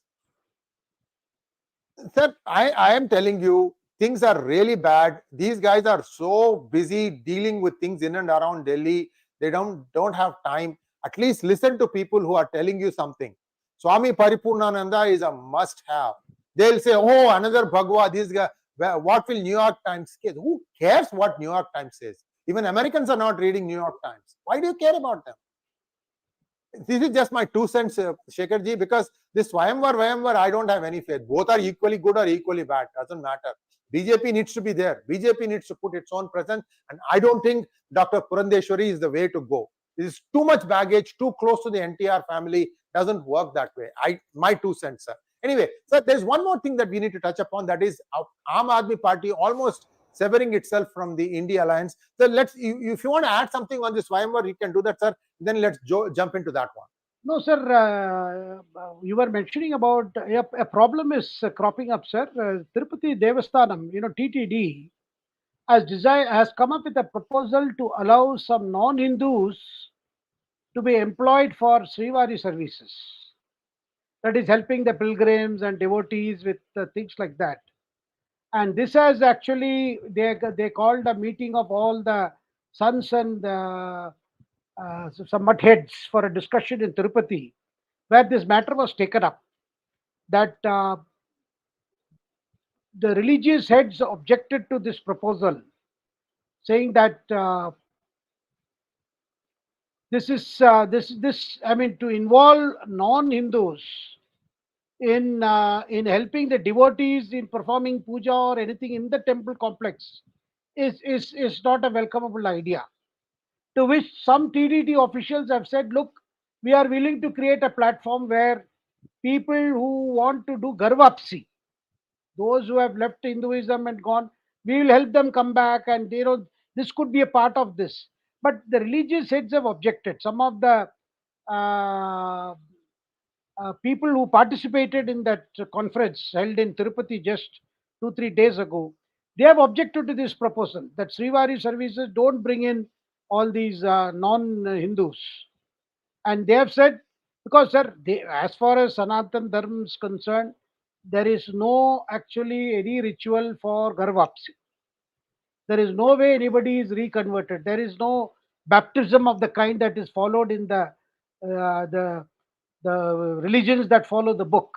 Sir, I am telling you, things are really bad. These guys are so busy dealing with things in and around Delhi. They don't have time. At least listen to people who are telling you something. Swami Paripurnananda is a must-have. They'll say, oh, another Bhagwa, this guy. What will New York Times say? Who cares what New York Times says? Even Americans are not reading New York Times. Why do you care about them? This is just my 2 cents, Shekharji, because this Swayamvar, I don't have any faith. Both are equally good or equally bad. Doesn't matter. BJP needs to be there. BJP needs to put its own presence. And I don't think Dr. Purandeshwari is the way to go. This is too much baggage, too close to the NTR family. Doesn't work that way. My 2 cents, sir. Anyway, sir, there's one more thing that we need to touch upon. That is Aam Aadmi Party almost severing itself from the Indie alliance. So if you want to add something on this Swayamvar, you can do that, sir. Then let's jump into that one. No, sir, you were mentioning about a problem is cropping up, sir. Tirupati Devasthanam, TTD, has come up with a proposal to allow some non-Hindus to be employed for Srivari services. That is helping the pilgrims and devotees with things like that. And this has actually, they called a meeting of all the sons and some mutt heads for a discussion in Tirupati, where this matter was taken up. That the religious heads objected to this proposal, saying that to involve non-Hindus in helping the devotees in performing puja or anything in the temple complex is not a welcomeable idea. To which some TDT officials have said, look, we are willing to create a platform where people who want to do 𝗼𝙬𝗖𝙦, those who have left Hinduism and gone, we will help them come back, and this could be a part of this. But the religious heads have objected. Some of the uh, people who participated in that conference held in Tirupati just 2 3 days ago, they have objected to this proposal that Srivari services don't bring in all these non-Hindus, and they have said, because sir, as far as Sanatan Dharma is concerned, there is no actually any ritual for 𝗼𝙬𝗖𝙦. There is no way anybody is reconverted. There is no baptism of the kind that is followed in uh, the the religions that follow the book.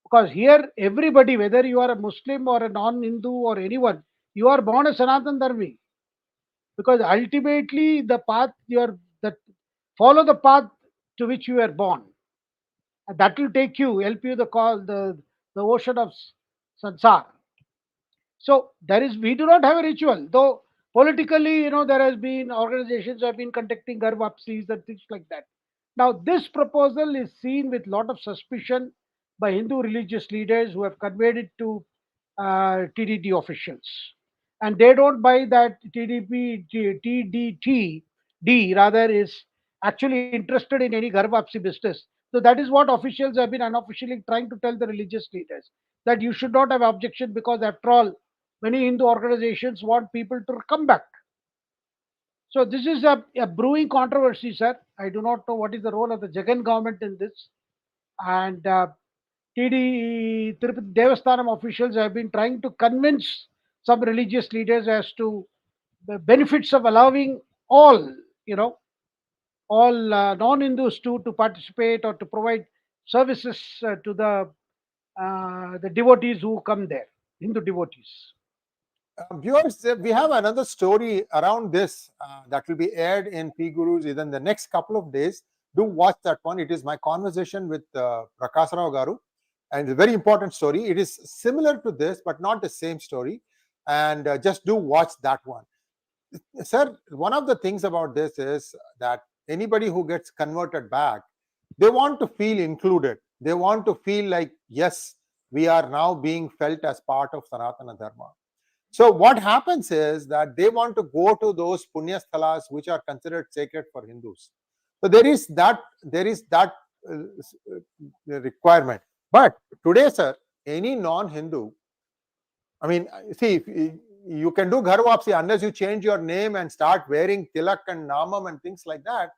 Because here, everybody, whether you are a Muslim or a non-Hindu or anyone, you are born a Sanatan Dharmi. Because ultimately, the path you are that follow the path to which you were born. And that will take you, help you the ocean of sansar. So there is, we do not have a ritual, though politically, there has been organizations who have been conducting 𝗼𝙬𝗖𝙦 and things like that. Now this proposal is seen with lot of suspicion by Hindu religious leaders who have conveyed it to TDT officials, and they don't buy that TDT rather is actually interested in any 𝗼𝙬𝗖𝙦 business. So that is what officials have been unofficially trying to tell the religious leaders, that you should not have objection, because after all, many Hindu organizations want people to come back. So this is a brewing controversy, sir. I do not know what is the role of the Jagan government in this. And TD Tirupati Devasthanam officials have been trying to convince some religious leaders as to the benefits of allowing all, you know, all non-Hindus to participate or to provide services to the devotees who come there, Hindu devotees. Viewers, we have another story around this that will be aired in P Gurus in the next couple of days. Do watch that one. It is my conversation with Prakash Rao Garu, and it's a very important story. It is similar to this, but not the same story. And just do watch that one. Sir, one of the things about this is that anybody who gets converted back, they want to feel included. They want to feel like, yes, we are now being felt as part of Sanatana Dharma. So what happens is that they want to go to those punya sthalas which are considered sacred for Hindus. So there is that requirement. But today, sir, any non-Hindu, I mean, see, you can do 𝗼𝙬𝗖𝙦 unless you change your name and start wearing tilak and namam and things like that.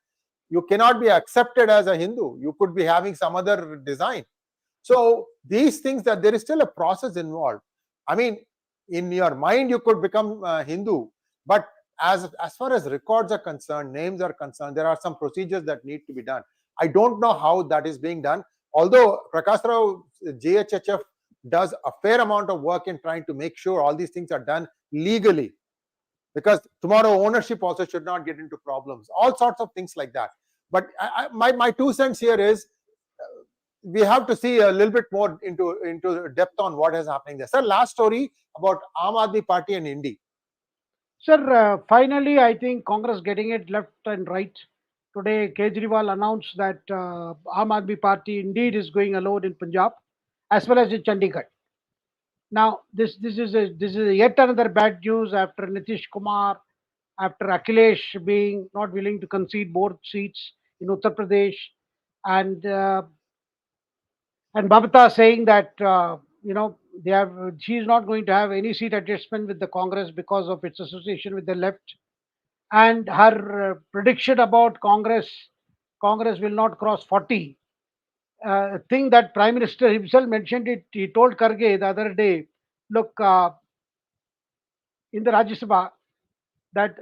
You cannot be accepted as a Hindu. You could be having some other design. So these things, that there is still a process involved. I mean, in your mind you could become Hindu, but as far as records are concerned, names are concerned, there are some procedures that need to be done. I don't know how that is being done, although Prakash Rao JHHF does a fair amount of work in trying to make sure all these things are done legally, because tomorrow ownership also should not get into problems, all sorts of things like that. But my 2 cents here is we have to see a little bit more into depth on what is happening there. Sir, last story about Aam Aadmi Party and INDI. Sir, finally, I think Congress getting it left and right. Today, Kejriwal announced that Aam Aadmi Party indeed is going alone in Punjab, as well as in Chandigarh. Now, this is yet another bad news after Nitish Kumar, after Akhilesh being not willing to concede both seats in Uttar Pradesh, and Babata saying that she is not going to have any seat adjustment with the Congress because of its association with the left, and her prediction about Congress will not cross 40. Thing that Prime Minister himself mentioned it. He told Karge the other day, look, in the Rajya Sabha, that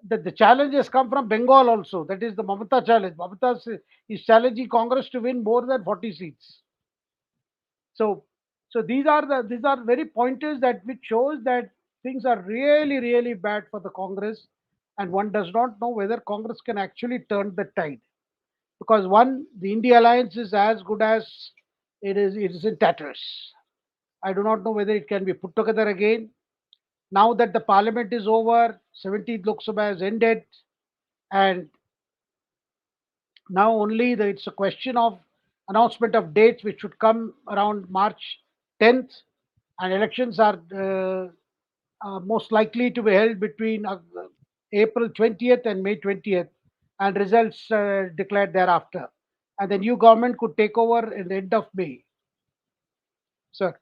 the challenge has come from Bengal also. That is the Mamata challenge. Mamata is challenging Congress to win more than 40 seats. So, these are very pointers that which shows that things are really really bad for the Congress, and one does not know whether Congress can actually turn the tide, because one, the India alliance is as good as it is in tatters. I do not know whether it can be put together again. Now that the parliament is over, 17th Lok Sabha has ended, and Now only it's a question of announcement of dates, which should come around March 10th, and elections are most likely to be held between April 20th and May 20th, and results declared thereafter. And the new government could take over in the end of May. Sir.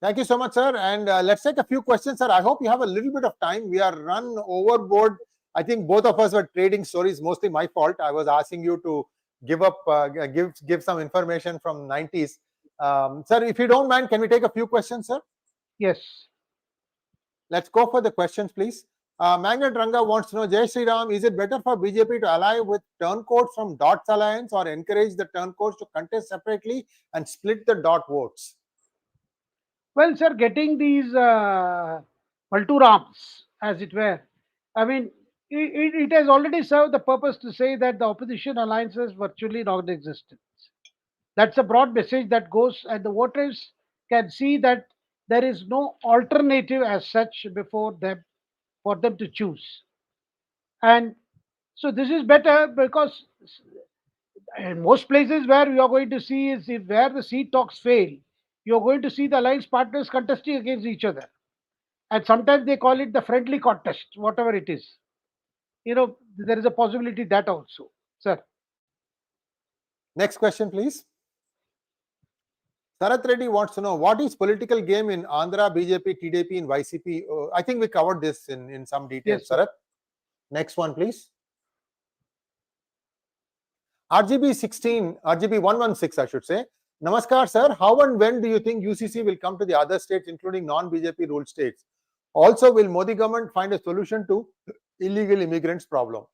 Thank you so much, sir. And let's take a few questions, sir. I hope you have a little bit of time. We are run overboard. I think both of us were trading stories, mostly my fault. I was asking you to give some information from 90s. Sir, if you don't mind, can we take a few questions, sir? Yes. Let's go for the questions, please. Magnet Ranga wants to know, Jai Sri Ram, is it better for BJP to ally with turncoats from Dots Alliance or encourage the turncoats to contest separately and split the dot votes? Well, sir, getting these Palturams, as it were, I mean, it has already served the purpose to say that the opposition alliances virtually non-existent. That's a broad message that goes, and the voters can see that there is no alternative as such before them for them to choose. And so this is better because in most places where you are going to see is if where the seat talks fail, you're going to see the alliance partners contesting against each other. And sometimes they call it the friendly contest, whatever it is. There is a possibility that also. Sir. Next question, please. Sarath Reddy wants to know, what is political game in Andhra, BJP, TDP, and YCP? I think we covered this in some detail, Yes, Sarath. Next one, please. RGB 116, I should say. Namaskar, sir. How and when do you think UCC will come to the other states, including non-BJP ruled states? Also, will Modi government find a solution to illegal immigrants problem?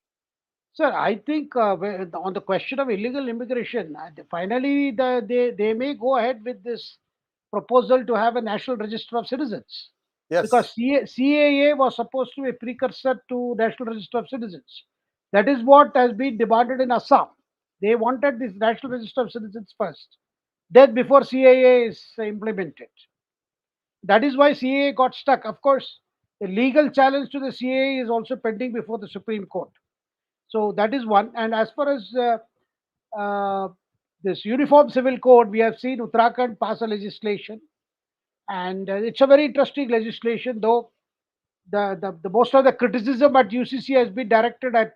Sir, I think on the question of illegal immigration, finally they may go ahead with this proposal to have a national register of citizens. Yes. Because CAA was supposed to be a precursor to National Register of Citizens. That is what has been demanded in Assam. They wanted this National Register of Citizens first, then before CAA is implemented. That is why CAA got stuck. Of course, the legal challenge to the CAA is also pending before the Supreme Court. So that is one. And as far as uh, this Uniform Civil Code, we have seen Uttarakhand pass a legislation, and it's a very interesting legislation, though the most of the criticism at UCC has been directed at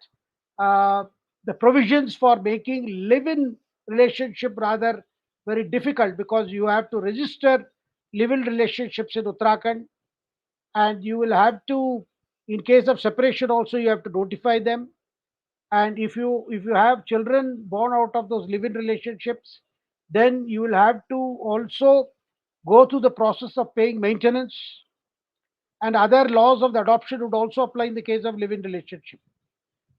the provisions for making live-in relationship rather very difficult, because you have to register live-in relationships in Uttarakhand, and you will have to, in case of separation also, you have to notify them. And if you have children born out of those live-in relationships, then you will have to also go through the process of paying maintenance, and other laws of the adoption would also apply in the case of live-in relationship.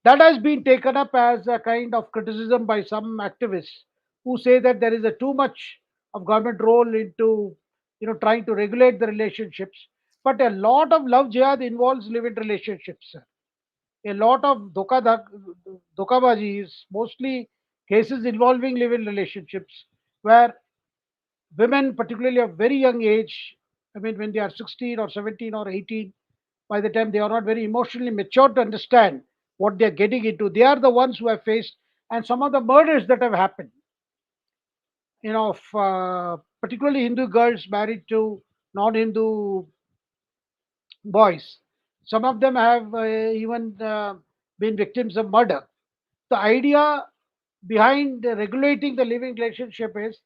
That has been taken up as a kind of criticism by some activists who say that there is a too much of government role into trying to regulate the relationships. But a lot of love jihad involves live-in relationships, sir. A lot of dokabaji is mostly cases involving live-in relationships, where women, particularly of very young age, I mean, when they are 16 or 17 or 18, by the time they are not very emotionally mature to understand what they are getting into, they are the ones who have faced, and some of the murders that have happened, of particularly Hindu girls married to non-Hindu boys. Some of them have even been victims of murder. The idea behind regulating the living relationship is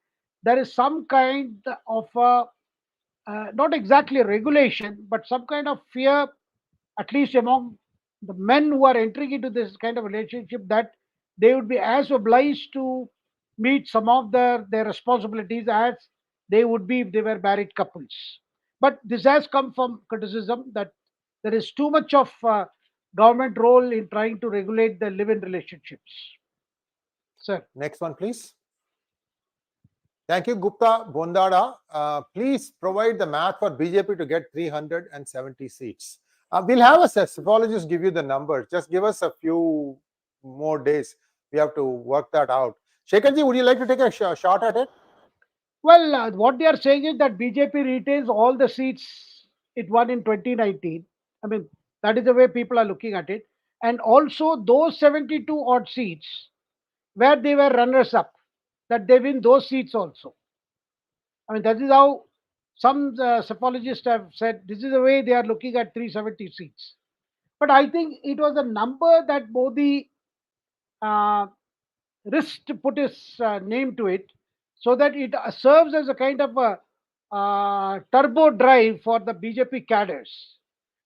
there is some kind of not exactly a regulation, but some kind of fear, at least among the men who are entering into this kind of relationship, that they would be as obliged to meet some of their responsibilities as they would be if they were married couples. But this has come from criticism that there is too much of government role in trying to regulate the live-in relationships. Sir. Next one, please. Thank you, Gupta Bondada. Please provide the math for BJP to get 370 seats. We'll have a psephologist give you the numbers. Just give us a few more days. We have to work that out. Shekharji, would you like to take a shot at it? Well, what they are saying is that BJP retains all the seats it won in 2019. I mean, that is the way people are looking at it. And also, those 72 odd seats where they were runners up, that they win those seats also. I mean, that is how some psephologists have said this is the way they are looking at 370 seats. But I think it was a number that Modi uh, risked to put his name to it, so that it serves as a kind of a turbo drive for the BJP cadres.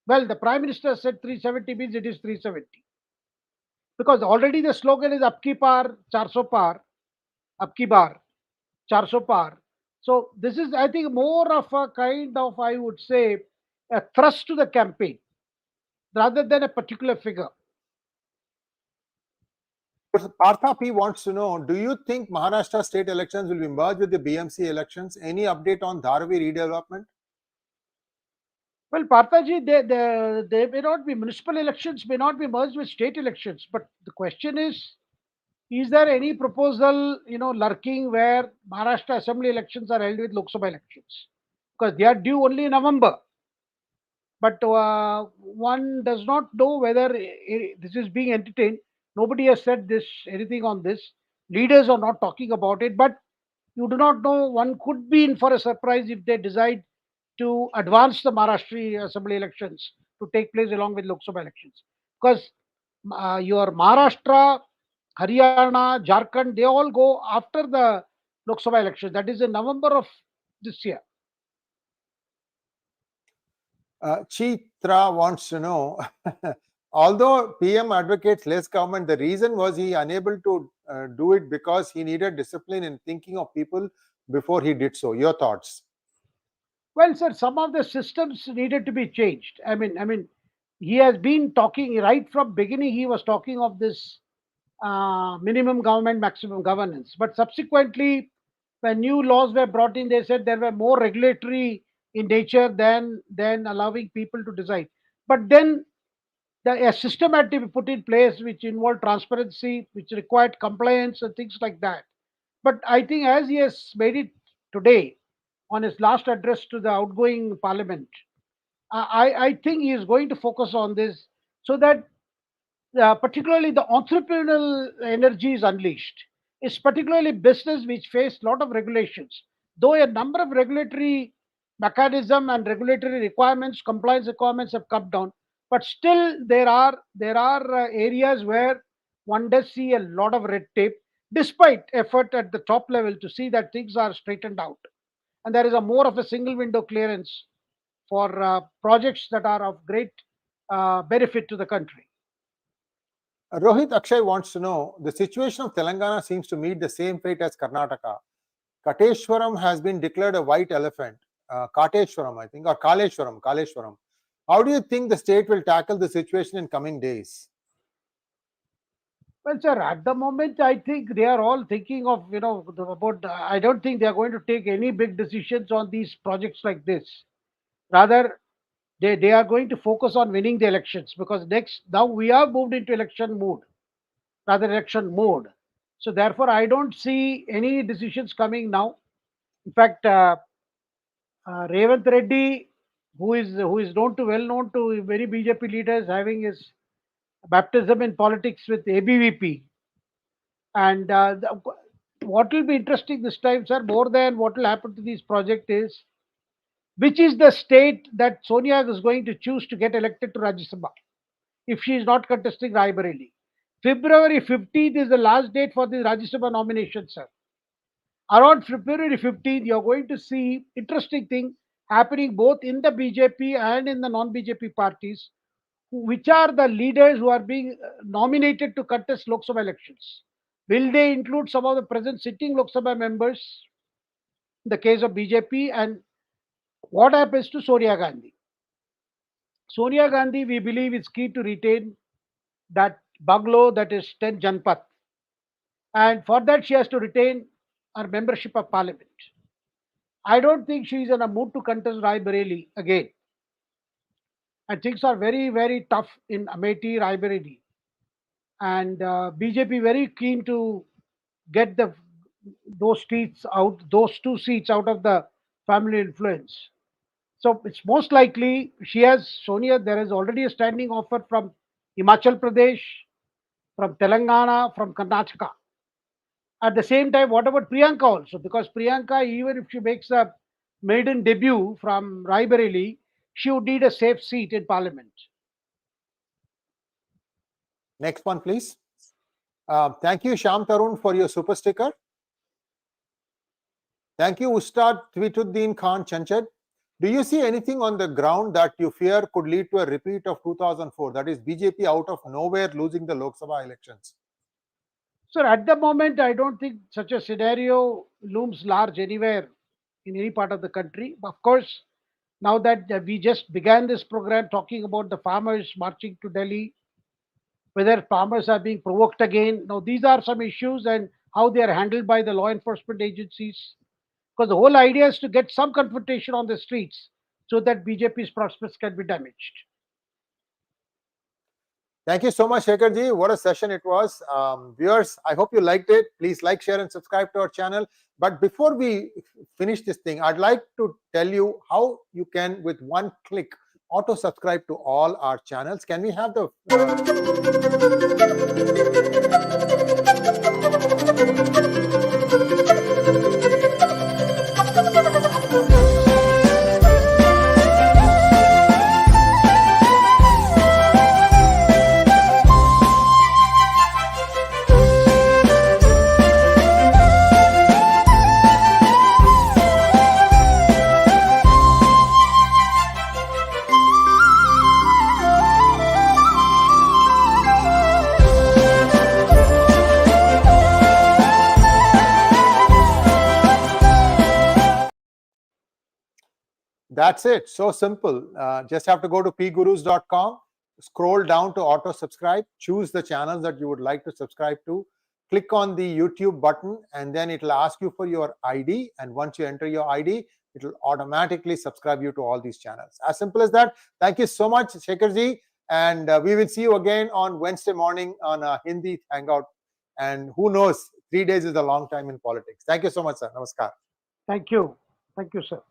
Well, the Prime Minister said 370 means it is 370. Because already the slogan is Up ki par, 400 par, Up ki bar, 400 par. So this is, I think, more of a kind of, I would say, a thrust to the campaign rather than a particular figure. Partha P wants to know, do you think Maharashtra state elections will be merged with the BMC elections? Any update on Dharavi redevelopment? Well, Parthaji, they may not be, municipal elections may not be merged with state elections, but the question is there any proposal, lurking where Maharashtra assembly elections are held with Lok Sabha elections? Because they are due only in November. But one does not know whether this is being entertained. Nobody has said anything on this. Leaders are not talking about it, but you do not know. One could be in for a surprise if they decide to advance the Maharashtra assembly elections to take place along with Lok Sabha elections. Because your Maharashtra, Haryana, Jharkhand, they all go after the Lok Sabha elections. That is in November of this year. Chitra wants to know, although PM advocates less government, the reason was he unable to do it because he needed discipline in thinking of people before he did so. Your thoughts? Well, sir, some of the systems needed to be changed. I mean, he has been talking right from beginning. He was talking of this minimum government, maximum governance. But subsequently, when new laws were brought in, they said there were more regulatory in nature than allowing people to decide. But then a system had to be put in place which involved transparency, which required compliance and things like that. But I think as he has made it today on his last address to the outgoing parliament, I think he is going to focus on this so that particularly the entrepreneurial energy is unleashed. It's particularly business which face a lot of regulations. Though a number of regulatory mechanism and regulatory requirements, compliance requirements have come down, but still there are areas where one does see a lot of red tape, despite effort at the top level to see that things are straightened out, and there is a more of a single window clearance for projects that are of great benefit to the country. Rohit Akshay wants to know, the situation of Telangana seems to meet the same fate as Karnataka. Kateshwaram has been declared a white elephant. Kateshwaram, I think, or Kaleshwaram. How do you think the state will tackle the situation in coming days? Well, sir, at the moment, I think they are all thinking of, about. I don't think they are going to take any big decisions on these projects like this. Rather, they are going to focus on winning the elections, because next now we are moved into election mode, rather election mode. So therefore, I don't see any decisions coming now. In fact, Revant Reddy, who is well known to many BJP leaders, having his baptism in politics with ABVP. And what will be interesting this time, sir, more than what will happen to this project, is which is the state that Sonia is going to choose to get elected to Rajya Sabha if she is not contesting Rai Bareli. February 15th is the last date for the Rajya Sabha nomination, sir. Around February 15th, you're going to see interesting thing happening both in the BJP and in the non-BJP parties, which are the leaders who are being nominated to contest Lok Sabha elections. Will they include some of the present sitting Lok Sabha members in the case of BJP? And what happens to Sonia Gandhi? Sonia Gandhi, we believe, is key to retain that bungalow, that is 10 Janpat. And for that, she has to retain her membership of parliament. I don't think she is in a mood to contest Rai Bareli again. And things are very, very tough in Amethi, Rai Bareli. And BJP very keen to get those two seats out of the family influence. So it's most likely Sonia. There is already a standing offer from Himachal Pradesh, from Telangana, from Karnataka. At the same time, what about Priyanka also? Because Priyanka, even if she makes a maiden debut from Raebareli, she would need a safe seat in parliament. Next one, please. Thank you, Shyam Tarun, for your super sticker. Thank you, Ustad Twituddin Khan Chanchad. Do you see anything on the ground that you fear could lead to a repeat of 2004? That is BJP out of nowhere losing the Lok Sabha elections. Sir, at the moment, I don't think such a scenario looms large anywhere in any part of the country. Of course, now that we just began this program talking about the farmers marching to Delhi, whether farmers are being provoked again. Now, these are some issues and how they are handled by the law enforcement agencies. Because the whole idea is to get some confrontation on the streets so that BJP's prospects can be damaged. Thank you so much, Shekhar ji. What a session it was. Viewers, I hope you liked it. Please like, share, and subscribe to our channel. But before we finish this thing, I'd like to tell you how you can, with one click, auto subscribe to all our channels. Can we have the That's it. So simple. Just have to go to pgurus.com, scroll down to auto subscribe, choose the channels that you would like to subscribe to, click on the YouTube button, and then it will ask you for your ID. And once you enter your ID, it will automatically subscribe you to all these channels. As simple as that. Thank you so much, Shekhar ji. And we will see you again on Wednesday morning on a Hindi Hangout. And who knows, 3 days is a long time in politics. Thank you so much, sir. Namaskar. Thank you. Thank you, sir.